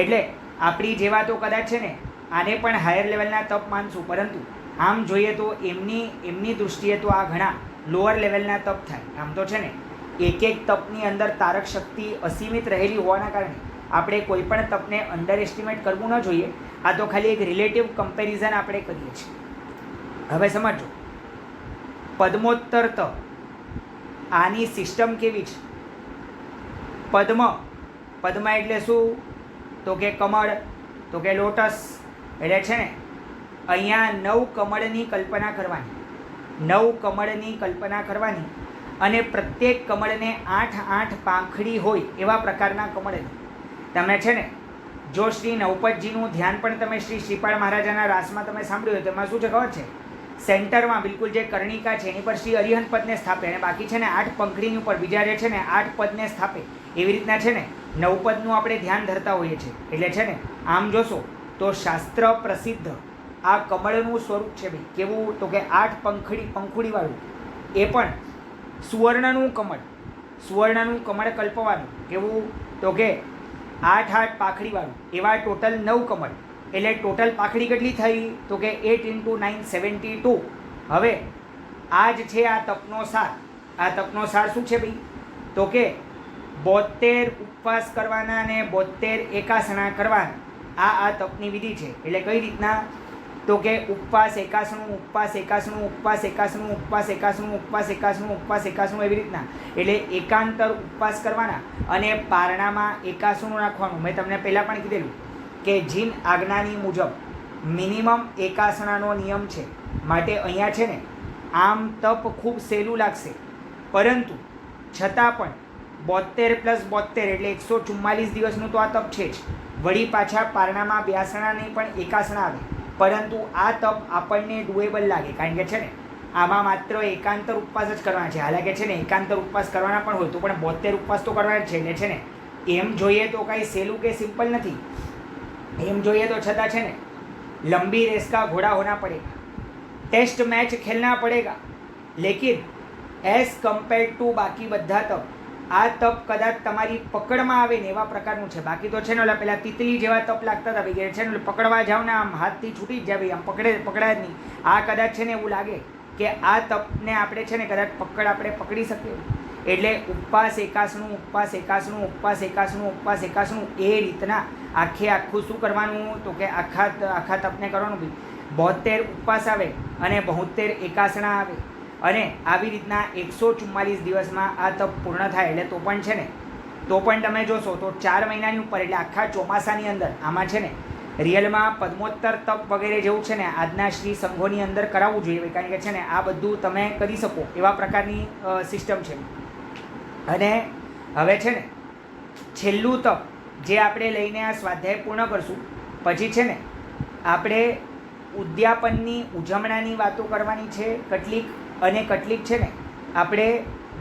એટલે આપણી જેવા તો કદાચ છે ને આને પણ હાયર લેવલના તપ માનશું, પરંતુ આમ જોઈએ તો એમની દૃષ્ટિએ તો આ ઘણા લોઅર લેવલના તપ થાય. આમ તો છે ને એક તપની અંદર તારક શક્તિ અસીમિત રહેલી હોવાના કારણે આપણે કોઈ પણ તપને અંડર એસ્ટિમેટ કરવું ન જોઈએ. આ તો ખાલી એક રિલેટિવ કમ્પેરિઝન આપણે કરીએ છીએ. હવે સમજો પદ્મોત્તર તપ આની સિસ્ટમ કેવી છે. પદ્મ એટલે શું તો કે કમળ, તો કે લોટસ. એટલે છે ને અહીંયા 9 કમળની કલ્પના કરવાની, 9 કમળની કલ્પના કરવાની અને પ્રત્યેક કમળને 8 પાંખડી હોય એવા પ્રકારના કમળની. તમે છે ને જો શ્રી નવપતજીનું ધ્યાન પણ તમે શ્રી શ્રીપાળ મહારાજાના રાસમાં તમે સાંભળ્યું હોય તો એમાં શું છે ખબર છે, સેન્ટરમાં બિલકુલ જે કર્ણિકા છે એની પર શ્રી અરિહંત પદને સ્થાપે અને બાકી છે ને 8 પંખડીની ઉપર બીજા જે છે ને 8 પદને સ્થાપે. એવી રીતના છે ને 9 પદનું આપણે ધ્યાન ધરતા હોઈએ છીએ. એટલે છે ને આમ જોશો તો શાસ્ત્ર પ્રસિદ્ધ આ કમળનું સ્વરૂપ છે ભાઈ. કેવું તો કે 8 પંખુડીવાળું, એ પણ સુવર્ણનું કમળ કલ્પવાનું. કેવું તો કે 8 પાંખડીવાળું. એવા ટોટલ 9 કમળ. એટલે ટોટલ પાંખડી કેટલી થઈ તો કે 8 × 9 72. હવે આ જ છે આ તપનો સાર. આ તપનો સાર શું છે ભાઈ તો કે 72 ઉપવાસ કરવાના અને 72 એકાસના કરવાના. આ તપની વિધિ છે. એટલે કઈ રીતના તો કે ઉપવાસ એકાસનું એવી રીતના. એટલે એકાંતર ઉપવાસ કરવાના અને પારણામાં એકાસનું નાખવાનું. મેં તમને પહેલાં પણ કીધેલું કે જીન આજ્ઞાની મુજબ મિનિમમ એકાસણાનો નિયમ છે. માટે અહીંયા છે ને આમ તપ ખૂબ સહેલું લાગશે, પરંતુ છતાં પણ 72 + 72 એટલે 144 દિવસનું તો આ તપ છે જ. વળી પાછા પારણામાં 82 નહીં પણ એકાસણા આવે. પરંતુ આ તપ આપણને ડુએબલ લાગે, કારણ કે છે ને આમાં માત્ર એકાંતર ઉપવાસ જ કરવાના છે. હાલાકે છે ને એકાંતર ઉપવાસ કરવાના પણ હોય તો પણ 72 ઉપવાસ તો કરવાના જ છે. એટલે છે ને એમ જોઈએ તો કાંઈ સહેલું કે સિમ્પલ નથી. એમ જોઈએ તો છતાં છે ને લંબી રેસ કા ઘોડા હોના પડેગા, ટેસ્ટ મેચ ખેલના પડેગા. લેકિન એઝ કમ્પેર્ડ ટુ બાકી બધા તપ, આ તપ કદાચ તમારી પકડમાં આવે ને એવા પ્રકારનું છે. બાકી તો છે ને ઓલા પેલા તિતલી જેવા તપ લાગતા હતા ભાઈ, છે ને પકડવા જાવ ને આમ હાથથી છૂટી જ જાય ભાઈ, આમ પકડાય જ નહીં. આ કદાચ છે ને એવું લાગે કે આ તપને આપણે છે ને કદાચ આપણે પકડી શકીએ. એટલે ઉપવાસ એકાસનું એ રીતના આખું શું કરવાનું તો કે આખા તપને કરવાનું ભાઈ. 72 ઉપવાસ આવે અને 72 એકાસણા આવે અને આવી રીતના 144 દિવસમાં આ તપ પૂર્ણ થાય. એટલે તો પણ છે ને તો પણ તમે જોશો તો 4 મહિનાની ઉપર એટલે આખા ચોમાસાની અંદર આમાં છે ને રિયલમાં પદ્મોત્તર તપ વગેરે જેવું છે ને આજના શ્રી સંઘોની અંદર કરાવવું જોઈએ, કારણ કે છે ને આ બધું તમે કરી શકો એવા પ્રકારની સિસ્ટમ છે. અને હવે છે ને છેલ્લું તપ જે આપણે લઈને આ સ્વાધ્યાય પૂર્ણ કરશું પછી છે ને આપણે ઉદ્યાપનની ઉજવણાની વાતો કરવાની છે કેટલીક છે ને આપણે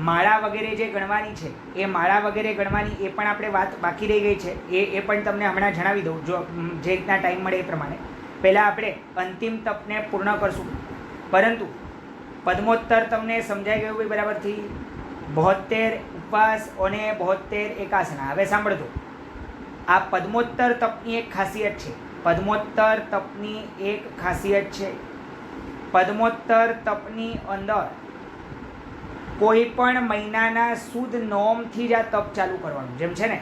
માળા વગેરે જે ગણવાની છે એ માળા વગેરે ગણવાની એ પણ આપણે વાત બાકી રહી ગઈ છે. એ પણ તમને હમણાં જણાવી દઉં જો જે રીતના ટાઈમ મળે એ પ્રમાણે. પહેલાં આપણે અંતિમ તપને પૂર્ણ કરશું, પરંતુ પદ્મોત્તર તમને સમજાઈ ગયું ભાઈ બરાબરથી. 72 ઉપવાસ અને 72 એકાસના. હવે સાંભળજો, આ પદ્મોત્તર તપની એક ખાસિયત છે. પદ્મોત્તર તપની અંદર કોઈ પણ મહિનાના સુદ નોમથી જ આ તપ ચાલુ કરવાનું. જેમ છે ને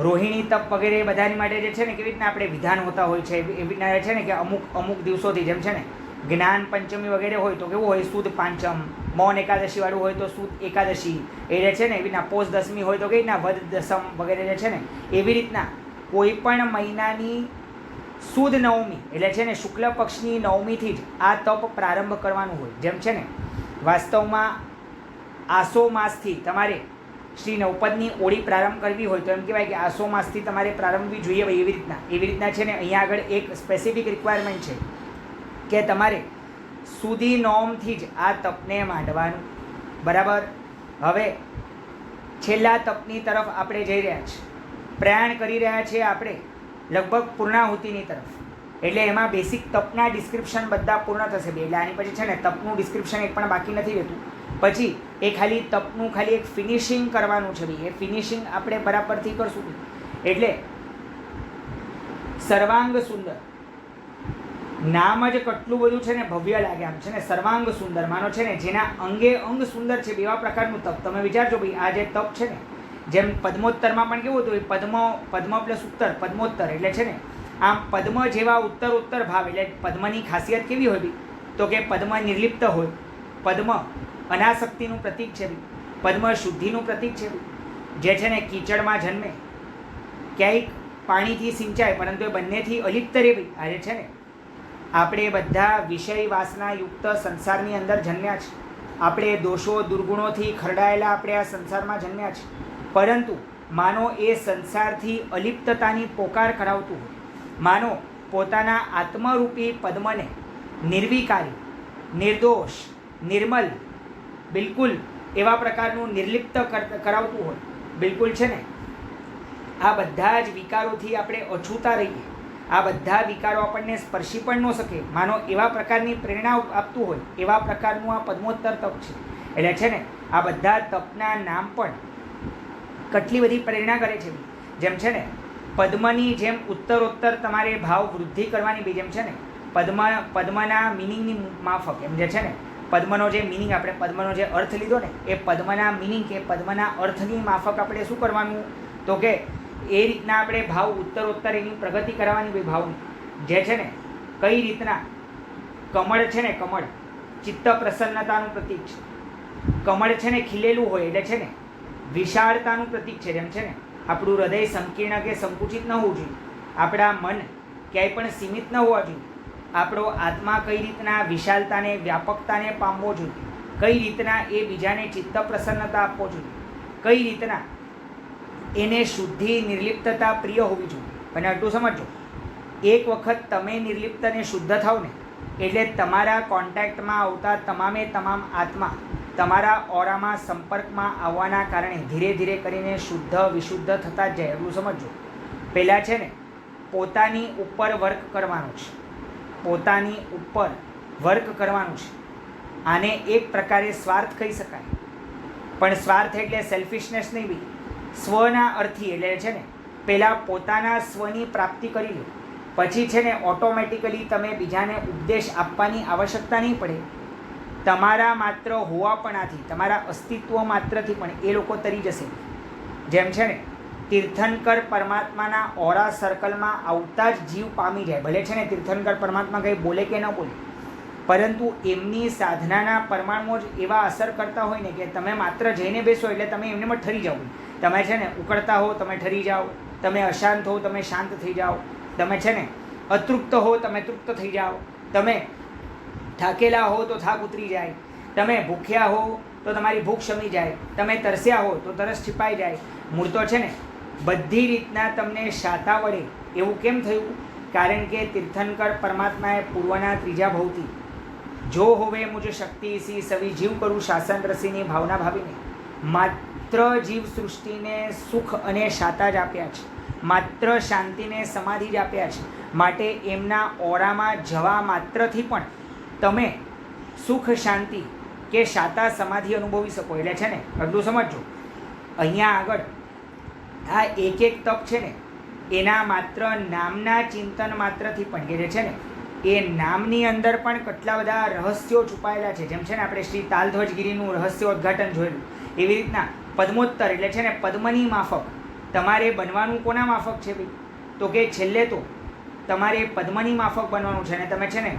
રોહિણી તપ વગેરે બધાની માટે જે છે ને કેવી રીતના આપણે વિધાન હોતા હોય છે એવી રીતના છે ને કે અમુક દિવસોથી, જેમ છે ને જ્ઞાન પંચમી વગેરે હોય તો કેવું હોય, સુદ પાંચમ. મૌન એકાદશીવાળું હોય તો સુદ એકાદશી. એ રહે છે ને એવી રીતના પોષ દસમી હોય તો કઈ રીતના વદ દસમ વગેરે રહે છે ને એવી રીતના કોઈ પણ મહિનાની સુદ નવમી એટલે છે ને શુક્લ પક્ષની નવમીથી જ આ તપ પ્રારંભ કરવાનું હોય. જેમ છે ને વાસ્તવમાં આસો માસથી તમારે શ્રી નવપદની ઓળી પ્રારંભ કરવી હોય તો એમ કહેવાય કે આસો માસથી તમારે પ્રારંભવી જોઈએ ભાઈ. એવી રીતના છે ને અહીંયા આગળ એક સ્પેસિફિક રિક્વાયરમેન્ટ છે કે તમારે સુદી નોમથી જ આ તપને માંડવાનું. બરાબર. હવે છેલ્લા તપની તરફ આપણે જઈ રહ્યા છીએ, પ્રયાણ કરી રહ્યા છીએ આપણે લગભગ પૂર્ણાહુતિની તરફ. એટલે એમાં બેસિક તપના ડિસ્ક્રિપ્શન બધા પૂર્ણ થશે બે. એટલે આની પછી છે ને તપનું ડિસ્ક્રિપ્શન એક પણ બાકી નથી રહેતું. પછી એ ખાલી તપનું ખાલી એક ફિનિશિંગ કરવાનું છે ભાઈ. એ ફિનિશિંગ આપણે બરાબરથી કરશું. એટલે સર્વાંગ સુંદર નામ જ કેટલું બધું છે ને ભવ્ય લાગે આમ છે ને. સર્વાંગ સુંદર માનો છે ને જેના અંગે અંગ સુંદર છે એવા પ્રકારનું તપ. તમે વિચારજો ભાઈ આ જે તપ છે ને જેમ પદ્મોત્તરમાં પણ કેવું હતું પદ્મ પ્લસ ઉત્તર પદ્મોત્તર એટલે છે ને આમ પદ્મ જેવા ઉત્તર ભાવ. એટલે પદ્મની ખાસિયત કેવી હોય ભાઈ તો કે પદ્મ નિર્લિપ્ત હોય. પદ્મ અનાસક્તિનું પ્રતીક છે ભાઈ. પદ્મ શુદ્ધિનું પ્રતીક છે ભાઈ. જે છે ને કીચડમાં જન્મે, ક્યાંક પાણીથી સિંચાય પરંતુ એ બંનેથી અલિપ્ત રહે ભાઈ. આ છે ને આપણે બધા વિષય વાસનાયુક્ત સંસારની અંદર જન્મ્યા છે. આપણે દોષો દુર્ગુણોથી ખરડાયેલા આપણે આ સંસારમાં જન્મ્યા છે. પરંતુ માનો એ સંસારથી અલિપ્તતાની પોકાર કરાવતું હોય. માનો પોતાના આત્મરૂપી પદ્મને નિર્વિકારી, નિર્દોષ, નિર્મલ, બિલકુલ એવા પ્રકારનું નિર્લિપ્ત કરાવતું હોય. બિલકુલ છે ને આ બધા જ વિકારોથી આપણે અછૂતા રહીએ. આ બધા વિકારો આપણને સ્પર્શી પણ ન શકે માનો એવા પ્રકારની પ્રેરણા આપતું હોય એવા પ્રકારનું આ પદ્મોત્તર તપ છે. એટલે છે ને આ બધા તપના નામ પણ કેટલી બધી પ્રેરણા કરે છે. જેમ છે ને પદ્મની જેમ ઉત્તરોત્તર તમારે ભાવ વૃદ્ધિ કરવાની બી જેમ છે ને પદ્મના મિનિંગની માફક એમ જે છે ને પદ્મનો જે મિનિંગ આપણે પદ્મનો જે અર્થ લીધો ને એ પદ્મના મિનિંગ કે પદ્મના અર્થની માફક આપણે શું કરવાનું તો કે એ રીતના આપણે ભાવ ઉત્તરોત્તર એની પ્રગતિ કરાવવાની ભાઈ ભાવની. જે છે ને કઈ રીતના કમળ છે ને કમળ ચિત્ત પ્રસન્નતાનું પ્રતીક છે. કમળ છે ને ખીલેલું હોય એટલે છે ને વિશાળતાનું પ્રતીક છે. જેમ છે ને આપણું હૃદય સંકીર્ણ કે સંકુચિત ન હોવું જોઈએ. આપણા મન ક્યાંય પણ સીમિત ન હોવા જોઈએ. આપણો આત્મા કઈ રીતના વિશાલતાને વ્યાપકતાને પામવો જોઈએ. કઈ રીતના એ બીજાને ચિત્ત પ્રસન્નતા આપવો જોઈએ. કઈ રીતના એને શુદ્ધિ નિર્લિપ્તતા પ્રિય હોવી જોઈએ. અને આટલું સમજો એક વખત તમે નિર્લિપ્ત અને શુદ્ધ થાવ ને એટલે તમારા કોન્ટેક્ટમાં આવતા તમામે તમામ આત્મા તમારા ઓરામાં સંપર્કમાં આવવાના કારણે ધીરે ધીરે કરીને શુદ્ધ વિશુદ્ધ થતા જ જાય. એટલું સમજો. પહેલાં છે ને પોતાની ઉપર વર્ક કરવાનું છે. પોતાની ઉપર વર્ક કરવાનું છે. આને એક પ્રકારે સ્વાર્થ કહી શકાય. પણ સ્વાર્થ એટલે સેલ્ફિશનેસ નહીં બી. સ્વના અર્થી એટલે છે ને પહેલાં પોતાના સ્વની પ્રાપ્તિ કરી લો. પછી છે ને ઓટોમેટિકલી તમે બીજાને ઉપદેશ આપવાની આવશ્યકતા નહીં પડે. તમારા માત્ર હોવાપણાથી તમારા અસ્તિત્વ માત્રથી પણ એ લોકો તરી જશે. જેમ છે ને તીર્થંકર પરમાત્માના ઓરા સર્કલમાં આવતા જ જીવ પામી જાય. ભલે છે ને તીર્થંકર પરમાત્મા કંઈ બોલે કે ન બોલે પરંતુ એમની સાધનાના પરમાણુઓ જ એવા અસર કરતા હોય ને કે તમે માત્ર જઈને બેસો એટલે તમે એમને ઠરી જાઓ. તમે છે ને ઉકળતા હો તમે ઠરી જાઓ. તમે અશાંત હો તમે શાંત થઈ જાઓ. તમે છે ને અતૃપ્ત હો તમે તૃપ્ત થઈ જાઓ. તમે થાકેલા હો તો થાક ઉતરી જાય. તમે ભૂખ્યા હો તો તમારી ભૂખ શમી જાય. તમે તરસ્યા હો તો તરસ छिपाઈ જાય. મૂળ તો છે ને બધી રીતના તમને શાતા વડે એવું કેમ થયું? કારણ કે તીર્થંકર પરમાત્માએ પૂર્વના ત્રીજા ભવથી જો હોવે મુજ શક્તિ સી સવી જીવ કરું શાસન રસીની ભાવના ભાવીને માત્ર જીવ સૃષ્ટિને સુખ અને શાતા જ આપ્યા છે. માત્ર શાંતિને સમાધિ જ આપ્યા છે. માટે એમના ઓરામાં જવા માત્રથી પણ તમે સુખ શાંતિ કે શાતા સમાધિ અનુભવી શકો. એટલે છે ને એટલું સમજો. અહીંયા આગળ આ એક એક તપ છે ને એના માત્ર નામના ચિંતન માત્રથી પણ કે જે છે ને એ નામની અંદર પણ કેટલા બધા રહસ્યો છુપાયેલા છે. જેમ છે ને આપણે શ્રી તાલધ્વજગીરીનું રહસ્યોદ્ઘાટન જોયેલું એવી રીતના પદ્મોત્તર એટલે છે ને પદ્મની માફક તમારે બનવાનું કોના માફક છે ભાઈ? તો કે છેલ્લે તો તમારે પદ્મની માફક બનવાનું છે. અને તમે છે ને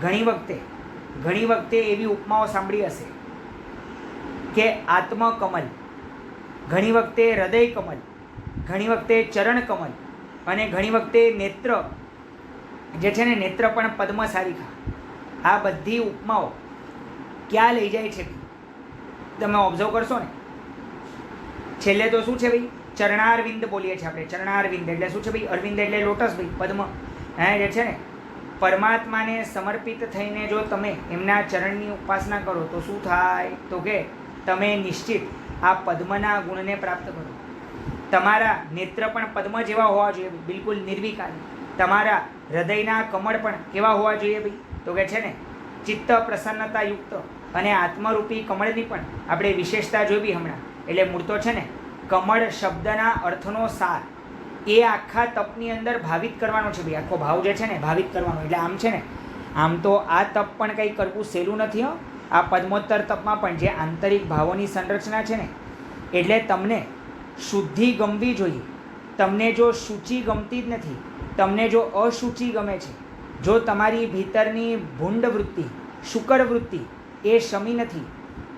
ઘણી વખતે એવી ઉપમાઓ સાંભળી હશે કે આત્મકમલ, ઘણી વખતે હૃદય કમલ, ઘણી વખતે ચરણ કમલ અને ઘણી વખતે નેત્ર જે છે ને નેત્ર પણ પદ્મ સારિકા. આ બધી ઉપમાઓ ક્યાં લઈ જાય છે તમે ઓબ્ઝર્વ કરશો ને. છેલ્લે તો શું છે ભાઈ, ચરણારવિંદ બોલીએ છીએ આપણે. ચરણારવિંદ એટલે શું છે ભાઈ? અરવિંદ એટલે લોટસ ભાઈ, પદ્મ. જે છે ને પરમાત્માને સમર્પિત થઈને જો તમે એમના ચરણની ઉપાસના કરો તો શું થાય? તો કે તમે નિશ્ચિત આ પદ્મના ગુણને પ્રાપ્ત કરો. તમારા નેત્ર પણ પદ્મ જેવા હોવા જોઈએ, બિલકુલ નિર્વિકારી. તમારા હૃદયના કમળ પણ કેવા હોવા જોઈએ ભાઈ? તો કે છે ને ચિત્ત પ્રસન્નતાયુક્ત. અને આત્મરૂપી કમળની પણ આપણે વિશેષતા જોઈ હમણાં. એટલે મૂળ તો છે ને કમળ શબ્દના અર્થનો સાર એ આખા તપની અંદર ભાવિત કરવાનો છે ભાઈ. આખો ભાવ જે છે ને ભાવિત કરવાનો. એટલે આમ છે ને આમ તો આ તપ પણ કંઈ કરવું સહેલું નથી હો. આ પદ્મોત્તર તપમાં પણ જે આંતરિક ભાવોની સંરચના છે ને, એટલે તમને શુદ્ધિ ગમવી જોઈએ. તમને જો શુચિ ગમતી જ નથી, તમને જો અશુચિ ગમે છે, જો તમારી ભીતરની ભૂંડ વૃત્તિ, શુકર વૃત્તિ એ શમી નથી,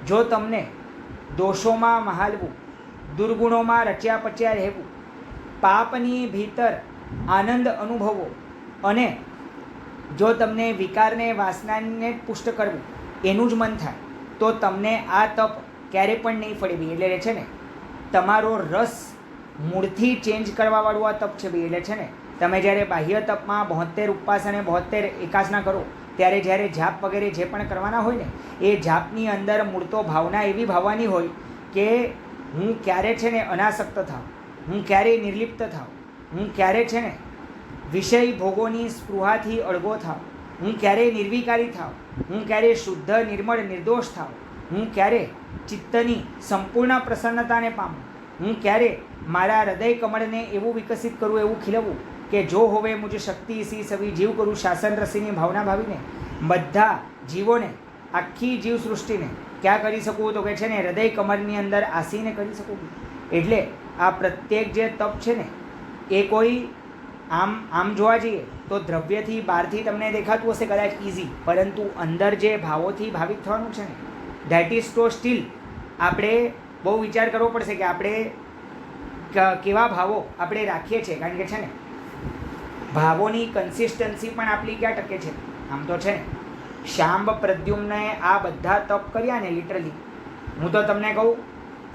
જો તમને દોષોમાં મહાલવું, દુર્ગુણોમાં રચ્યા પચ્યા રહેવું, પાપની ભીતર આનંદ અનુભવો અને જો તમને વિકારને વાસનાને પુષ્ટ કરવું એનું જ મન થાય, તો તમને આ તપ ક્યારેય પણ નહીં ફળે ભાઈ. એટલે છે ને તમારો રસ મૂળથી ચેન્જ કરવાવાળું આ તપ છે ભાઈ. એટલે છે ને તમે જ્યારે બાહ્ય તપમાં 72 ઉપવાસ અને 72 એકાસના કરો ત્યારે જ્યારે જાપ વગેરે જે પણ કરવાના હોય ને, એ જાપની અંદર મૂળ તો ભાવના એવી ભાવવાની હોય કે હું ક્યારે છે ને અનાસક્ત થાવ, હું ક્યારે નિર્લિપ્ત થાવ, હું ક્યારે છે ને વિષય ભોગોની સ્પૃહાથી અળગો થાવ, હું ક્યારે નિર્વિકારી થાવ, હું ક્યારે શુદ્ધ નિર્મળ નિર્દોષ થાવ, હું ક્યારે ચિત્તની સંપૂર્ણ પ્રસન્નતાને પામું, હું ક્યારે મારા હૃદય કમળને એવું વિકસિત કરું, એવું ખીલવું કે જો હોવે મુજે શક્તિ સી સવી જીવ કરું શાસન રસીની ભાવના ભાવીને બધા જીવોને, આખી જીવ સૃષ્ટિને ક્યાં કરી શકું? તો કે છે ને હૃદય કમળની અંદર આસીને કરી શકું. એટલે આ પ્રત્યેક જે તપ છે ને એ કોઈ આમ જોવા જઈએ તો દ્રવ્યથી બહારથી તમને દેખાતું હશે કદાચ ઇઝી, પરંતુ અંદર જે ભાવોથી ભાવિત થવાનું છે ને ધેટ ઇઝ તો સ્ટીલ આપણે બહુ વિચાર કરવો પડશે કે આપણે કેવા ભાવો આપણે રાખીએ છીએ. કારણ કે છે ને ભાવોની કન્સિસ્ટન્સી પણ આપણી ક્યાં ટકે છે? આમ તો છે ને શાંબ પ્રદ્યુમ્ને આ બધા તપ કર્યા ને લિટરલી, હું તો તમને કહું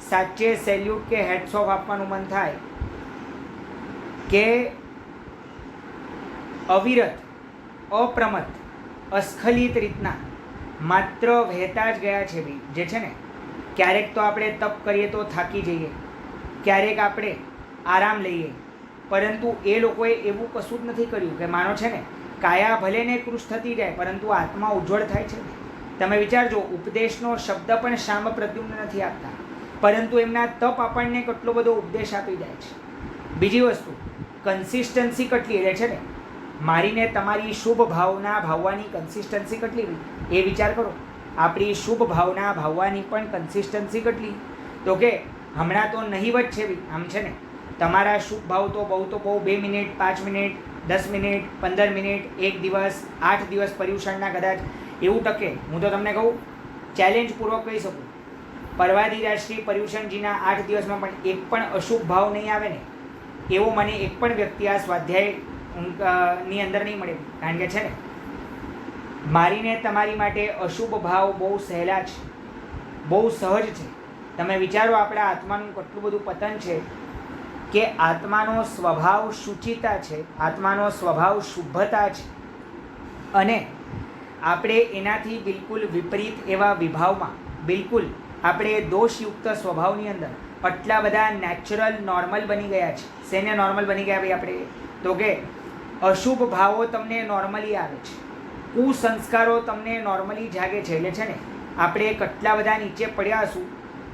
સાચે સેલ્યુટ કે હેડ્સ ઓફ આપવાનું મન થાય કે અવિરત, અપ્રમત, અસ્ખલિત રીતના માત્ર વહેતા જ ગયા છે ભાઈ. જે છે ને ક્યારેક તો આપણે તપ કરીએ તો થાકી જઈએ, ક્યારેક આપણે આરામ લઈએ, પરંતુ એ લોકોએ એવું કશું જ નથી કર્યું કે માનો છે ને કાયા ભલે ને કૃશ થતી જાય પરંતુ આત્મા ઉજ્જવળ થાય છે. તમે વિચારજો, ઉપદેશનો શબ્દ પણ શાંબ પ્રદ્યુમ્ન નથી આપતા, પરંતુ એમના તપ આપણને કેટલો બધો ઉપદેશ આપી જાય છે. બીજી વસ્તુ કન્સિસ્ટન્સી કેટલી, એટલે છે ને મારીને તમારી શુભ ભાવના ભાવવાની કન્સિસ્ટન્સી કેટલી એ વિચાર કરો. આપણી શુભ ભાવના ભાવવાની પણ કન્સિસ્ટન્સી કેટલી? તો કે હમણાં તો નહીવત છે ભાઈ. આમ છે ને તમારા શુભ ભાવ તો બહુ 2 મિનિટ, 5 મિનિટ, 10 મિનિટ, 15 મિનિટ, 1 દિવસ, 8 દિવસ પર્યુષણના કદાચ એવું ટકે. હું તો તમને કહું ચેલેન્જપૂર્વક કહી શકું, પરવાદિરાજશ્રી પર્યુષણજીના 8 દિવસમાં પણ એક પણ અશુભ ભાવ નહીં આવે ને એવો મને એક પણ વ્યક્તિ આ સ્વાધ્યાયની અંદર નહીં મળે. કારણ કે છે ને મારીને તમારી માટે અશુભ ભાવ બહુ સહેલા છે, બહુ સહજ છે. તમે વિચારો આપણા આત્માનું કેટલું બધું પતન છે કે આત્માનો સ્વભાવ શુચિતા છે, આત્માનો સ્વભાવ શુભ્રતા છે, અને આપણે એનાથી બિલકુલ વિપરીત એવા વિભાવમાં, બિલકુલ આપણે દોષયુક્ત સ્વભાવની અંદર આટલા બધા નેચરલ નોર્મલ બની ગયા છે. શેને નોર્મલ બની ગયા ભાઈ આપણે? તો કે અશુભ ભાવો તમને નોર્મલી આવે છે, કુસંસ્કારો તમને નોર્મલી જાગે છે. એટલે છે ને આપણે કેટલા બધા નીચે પડ્યા હશું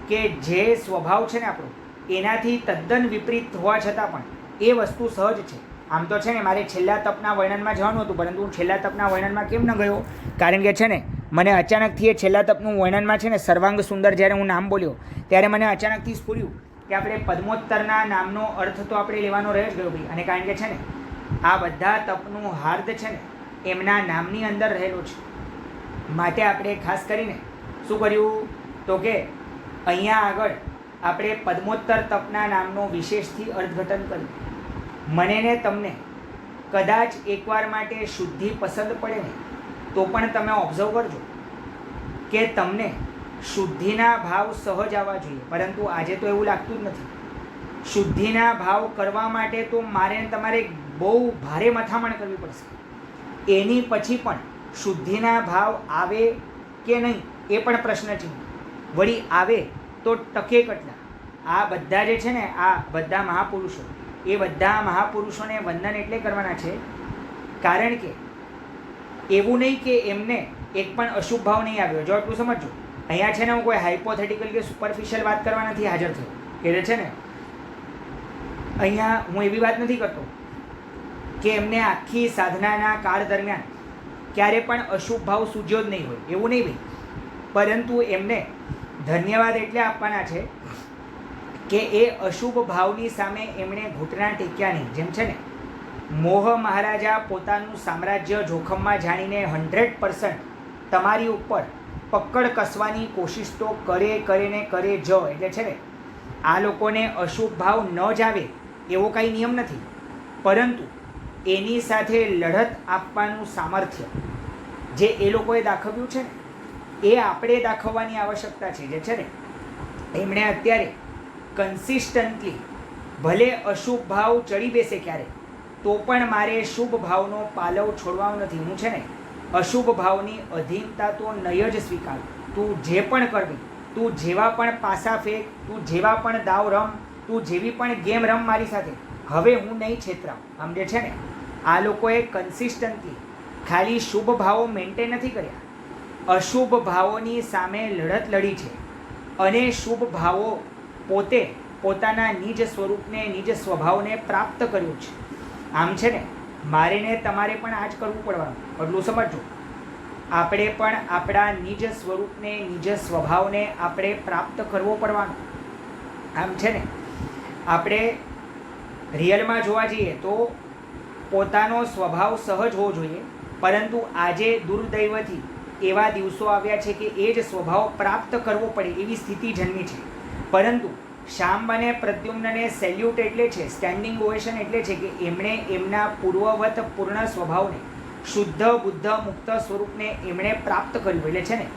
કે જે સ્વભાવ છે ને આપણો એનાથી તદ્દન વિપરીત હોવા છતાં પણ એ વસ્તુ સહજ છે. આમ તો છે ને મારે છેલ્લા તપના વર્ણનમાં જવાનું હતું, પરંતુ હું છેલ્લા તપના વર્ણનમાં કેમ ન ગયો? કારણ કે છે ને મને અચાનકથી એ છેલ્લા તપનું વર્ણનમાં છે ને સર્વાંગ સુંદર જ્યારે હું નામ બોલ્યો ત્યારે મને અચાનકથી સ્ફુર્યું કે આપણે પદ્મોત્તરના નામનો અર્થ તો આપણે લેવાનો રહે જ ગયો ભાઈ. અને કારણ કે છે ને આ બધા તપનું હાર્દ છે ને એમના નામની અંદર રહેલો છે. માટે આપણે ખાસ કરીને શું કર્યું તો કે અહીંયા આગળ આપણે પદ્મોત્તર તપના નામનો વિશેષથી અર્થઘટન કર્યું. મને ને તમને કદાચ એકવાર માટે શુદ્ધિ પસંદ પડે ને તો પણ તમે ઓબ્ઝર્વ કરજો કે તમને શુદ્ધિના ભાવ સહજ આવવા જોઈએ, પરંતુ આજે તો એવું લાગતું જ નથી. શુદ્ધિના ભાવ કરવા માટે તો મારે તમારે બહુ ભારે મથામણ કરવી પડશે. એની પછી પણ શુદ્ધિના ભાવ આવે કે નહીં એ પણ પ્રશ્ન છે. વળી આવે તો ટકે કેટલા? આ બધા જે છે ને, આ બધા મહાપુરુષો, એ બધા મહાપુરુષોને વંદન એટલે કરવાના છે કારણ કે એવું નહીં કે એમને એક પણ અશુભ ભાવ નહીં આવ્યો. જો આટલું સમજો, અહીંયા છે ને હું કોઈ હાઇપોથેટિકલ કે સુપરફિશિયલ વાત કરવા નથી હાજર થયો કે છે ને અહીંયા હું એવી વાત નથી કરતો કે એમને આખી સાધનાના કાળ દરમિયાન ક્યારે પણ અશુભ ભાવ સૂજ્યો જ નહીં હોય, એવું નહીં ભાઈ. પરંતુ એમને ધન્યવાદ એટલે આપવાના છે કે એ અશુભ ભાવની સામે એમણે ઘૂંટણા ટેક્યા નહીં. જેમ છે ને મોહ મહારાજા પોતાનું સામ્રાજ્ય જોખમમાં જાણીને 100% તમારી ઉપર પકડ કસવાની કોશિશ તો કરે ને કરે જ. એટલે છે ને આ લોકોને અશુભ ભાવ ન જ આવે એવો કાંઈ નિયમ નથી, પરંતુ એની સાથે લડત આપવાનું સામર્થ્ય જે એ લોકોએ દાખવ્યું છે ને એ આપણે દાખવવાની આવશ્યકતા છે. જે છે ને એમણે અત્યારે કન્સિસ્ટન્ટલી ભલે અશુભ ભાવ ચડી બેસે ક્યારે તો પણ મારે શુભ ભાવનો પાલવ છોડવાનો નથી. હું છે ને અશુભ ભાવની અધીનતા તો નહીં જ સ્વીકાર. તું જે પણ કરવી, તું જેવા પણ પાસા ફેંક, તું જેવા પણ દાવ રમ, તું જેવી પણ ગેમ રમ મારી સાથે, હવે હું નહીં છેતરાવ. આમ જે છે ને આ લોકોએ કન્સિસ્ટન્ટલી ખાલી શુભ ભાવો મેન્ટેન નથી કર્યા, અશુભ ભાવોની સામે લડત લડી છે અને શુભ ભાવો પોતે પોતાના નિજ સ્વરૂપને, નિજ સ્વભાવને પ્રાપ્ત કર્યું છે. આમ છે ને મારે ને તમારે પણ આ જ કરવું પડવાનું. એટલું સમજો, આપણે પણ આપણા નિજ સ્વરૂપને, નિજ સ્વભાવને આપણે પ્રાપ્ત કરવો પડવાનો. આમ છે ને આપણે રિયલમાં જોવા જઈએ તો પોતાનો સ્વભાવ સહજ હોવો જોઈએ, પરંતુ આજે દુર્દૈવથી એવા દિવસો આવ્યા છે કે એ જ સ્વભાવ પ્રાપ્ત કરવો પડે એવી સ્થિતિ જન્મી છે. પરંતુ શાંબ અને પ્રદ્યુમ્નને સેલ્યુટ એટલે છે, સ્ટેન્ડિંગ ઓવેશન એટલે છે કે એમણે એમના પૂર્વવત પૂર્ણ સ્વભાવને, શુદ્ધ બુદ્ધ મુક્ત સ્વરૂપને એમણે પ્રાપ્ત કર્યું. એટલે છે ને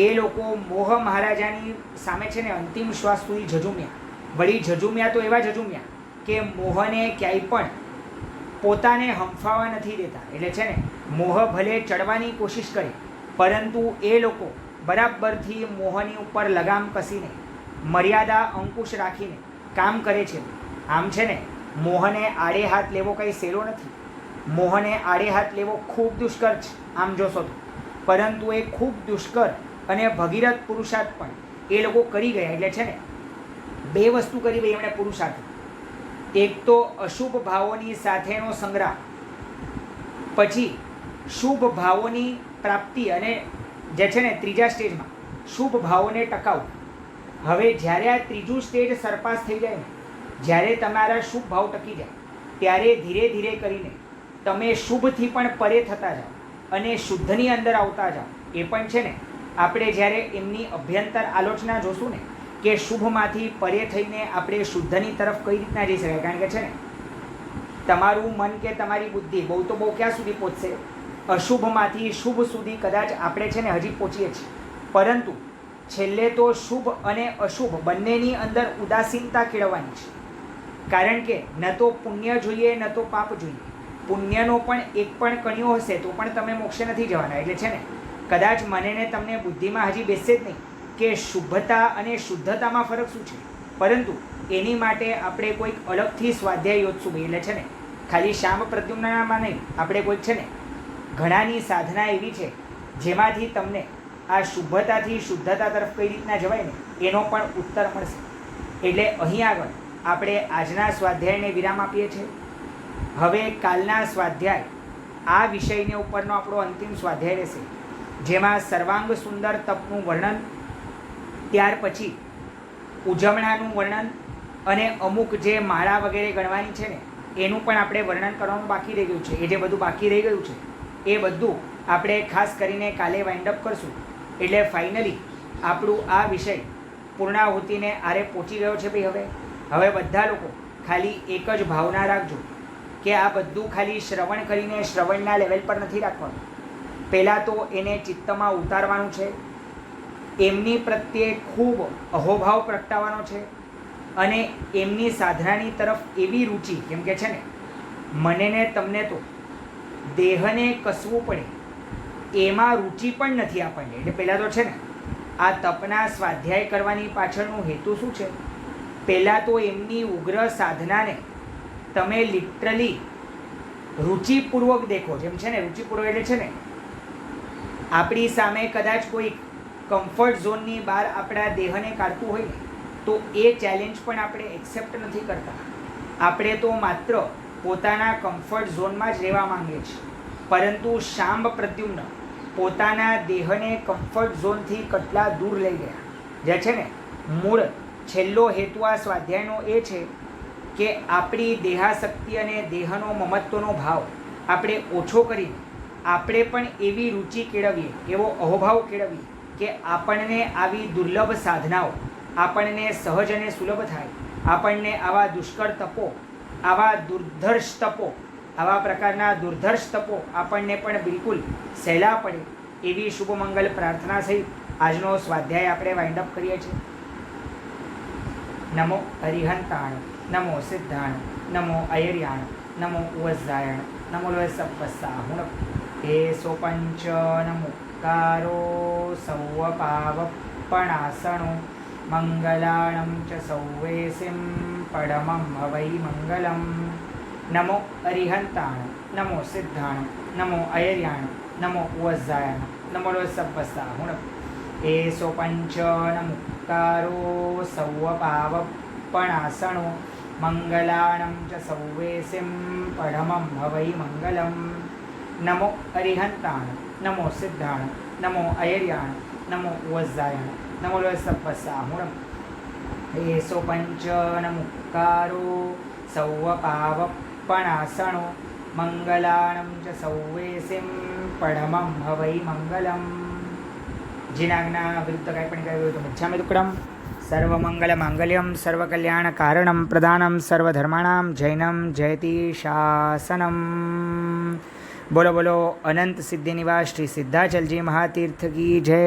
એ લોકો મોહ મહારાજાની સામે છે ને અંતિમ શ્વાસ સુધી ઝઝુમ્યા. વળી ઝઝુમ્યા તો એવા ઝઝુમ્યા કે મોહને ક્યાંય પણ પોતાને હંફાવા નથી દેતા. એટલે છે ને મોહ ભલે ચડવાની કોશિશ કરે, પરંતુ એ લોકો બરાબરથી મોહની ઉપર લગામ કસીને, મર્યાદા અંકુશ રાખીને કામ કરે છે. આમ છે ને મોહને આડે હાથ લેવો કંઈ સહેલો નથી. મોહને આડે હાથ લેવો ખૂબ દુષ્કર છે આમ જોશો તો, પરંતુ એ ખૂબ દુષ્કર અને ભગીરથ પુરુષાર્થ પણ એ લોકો કરી ગયા. એટલે છે ને બે વસ્તુ કરી ભાઈ એમણે પુરુષાર્થ. એક તો અશુભ ભાવોની સાથેનો સંગ્રામ, પછી શુભ ભાવોની પ્રાપ્તિ, અને જે છે ને ત્રીજા સ્ટેજમાં શુભ ભાવોને ટકાવવું. હવે જ્યારે આ ત્રીજું સ્ટેજ સરપાસ થઈ જાય ને, જ્યારે તમારા શુભ ભાવ ટકી જાય, ત્યારે ધીરે ધીરે કરીને તમે શુભથી પણ પરે થતા જાઓ અને શુદ્ધની અંદર આવતા જાઓ. એ પણ છે ને આપણે જ્યારે એમની અભ્યંતર આલોચના જોશું ને કે શુભમાંથી પરે થઈને આપણે શુદ્ધની તરફ કઈ રીતના જઈ શકાય. કારણ કે છે ને તમારું મન કે તમારી બુદ્ધિ બહુ તો બહુ ક્યાં સુધી પહોંચશે? અશુભમાંથી શુભ સુધી કદાચ આપણે છે ને હજી પહોંચીએ છીએ, પરંતુ છેલ્લે તો શુભ અને અશુભ બંનેની અંદર ઉદાસીનતા કેળવવાની છે. કારણ કે ન તો પુણ્ય જોઈએ ન તો પાપ જોઈએ. પુણ્યનો પણ એક પણ કણિયો હશે તો પણ તમે મોક્ષે નથી જવાના. એટલે છે ને કદાચ મને ને તમને બુદ્ધિમાં હજી બેસે જ નહીં કે શુભ્ધતા અને શુદ્ધતામાં ફરક શું છે, પરંતુ એની માટે આપણે કોઈક અલગથી સ્વાધ્યાય યોજશું. એટલે છે ને ખાલી શાંબ પ્રદ્યુમ્નનામાં નહીં, આપણે કોઈક છે ને ઘણાની સાધના એવી છે જેમાંથી તમને આ શુભ્ધતાથી શુદ્ધતા તરફ કઈ રીતના જવાય ને એનો પણ ઉત્તર મળશે. એટલે અહીં આગળ આપણે આજના સ્વાધ્યાયને વિરામ આપીએ છીએ. હવે કાલના સ્વાધ્યાય આ વિષયને ઉપરનો આપણો અંતિમ સ્વાધ્યાય રહેશે, જેમાં સર્વાંગ સુંદર તપનું વર્ણન, ત્યાર પછી ઉજવણાનું વર્ણન અને અમુક જે માળા વગેરે ગણવાની છે ને એનું પણ આપણે વર્ણન કરવાનું બાકી રહી ગયું છે. એ જે બધું બાકી રહી ગયું છે એ બધું આપણે ખાસ કરીને કાલે વાઇન્ડ અપ કરશું. એટલે ફાઇનલી આપણું આ વિષય પૂર્ણાહુતિને આરે પહોંચી ગયો છે ભાઈ. હવે બધા લોકો ખાલી એક જ ભાવના રાખજો કે આ બધું ખાલી શ્રવણ કરીને શ્રવણના લેવલ પર નથી રાખવાનું. પહેલાં તો એને ચિત્તમાં ઉતારવાનું છે, એમની પ્રત્યે ખૂબ અહોભાવ પ્રગટાવવાનો છે અને એમની સાધનાની તરફ એવી રુચિ, કેમ કે છે ને મને ને તમને તો દેહને કસવું પડે એમાં રુચિ પણ નથી આપણને. એટલે પહેલાં તો છે ને આ તપના સ્વાધ્યાય કરવાની પાછળનું હેતુ શું છે? પહેલાં તો એમની ઉગ્ર સાધનાને તમે લિટરલી રુચિપૂર્વક દેખો. જેમ છે ને રુચિપૂર્વક એટલે છે ને આપણી સામે કદાચ કોઈ કમ્ફર્ટ ઝોનની બહાર આપણા દેહને કાઢતું હોય ને તો એ ચેલેન્જ પણ આપણે એક્સેપ્ટ નથી કરતા. આપણે તો માત્ર પોતાના કમ્ફર્ટ ઝોનમાં જ રહેવા માંગીએ છીએ. પરંતુ શાંબ પ્રદ્યુમ્ન પોતાના દેહને કમ્ફર્ટ ઝોનથી કેટલા દૂર લઈ ગયા. જે છે ને મૂળ છેલ્લો હેતુ આ સ્વાધ્યાયનો એ છે કે આપણી દેહાશક્તિ અને દેહનો મમત્વનો ભાવ આપણે ઓછો કરીને આપણે પણ એવી રુચિ કેળવીએ, એવો અહોભાવ કેળવીએ કે આપણને આવી દુર્લભ સાધનાઓ આપણને સહજ અને સુલભ થાય. આપણને આવા દુષ્કર તપો, આવા દુર્ધર્ષ તપો, આવા પ્રકારના દુર્ધર્ષ તપો આપણને પણ બિલકુલ સહેલા પડે એવી શુભ મંગલ પ્રાર્થના સહિત આજનો સ્વાધ્યાય આપણે વાઇન્ડ અપ કરીએ છીએ. નમો હરિહંતાણ, નમો સિદ્ધાણ, નમો અયર્યાણ, નમો ઉવઝાયણ, નમો સપ્પસાહુણ એસો પંચનમુકારો સૌવપાવપણાસણો મંગલાણં ચ સૌવેસિં પડમં હવૈ મંગલમ. નમો અરિહંતાણ, નમો સિદ્ધાણ, નમો અયર્યાણ, નમો ઉવઝાયણ, નમો સપ્પસાહુણ એસો પંચનમુકારો સૌવપાવપણાસણો મંગલાણં ચ સૌવેસિં પડમં હવૈ મંગલમ. નમો અરિહંતાણ, નમો સિદ્ધાણ, નમો અયર્યાણ, નમો ઉવઝાયણ, નમો સપ્પસાહુણ એસો પંચનમુકારો સૌવપાવપણાસણો મંગલાણં ચ સૌવેસિં પડમં હવૈ મંગલમ. જીનાજ્ઞા વિરુદ્ધ કાંઈ પણ કહ્યું તો મિચ્છામિ દુક્કડમ. સર્વમંગલમાંગલ્યમ સર્વકલ્યાણકારણમ પ્રદાનમ સર્વધર્માણામ જૈનમ જયતિ શાસનમ. બોલો બોલો અનંત સિદ્ધિ નિવાસ શ્રી સિદ્ધાચલજી મહાતીર્થ કી જય.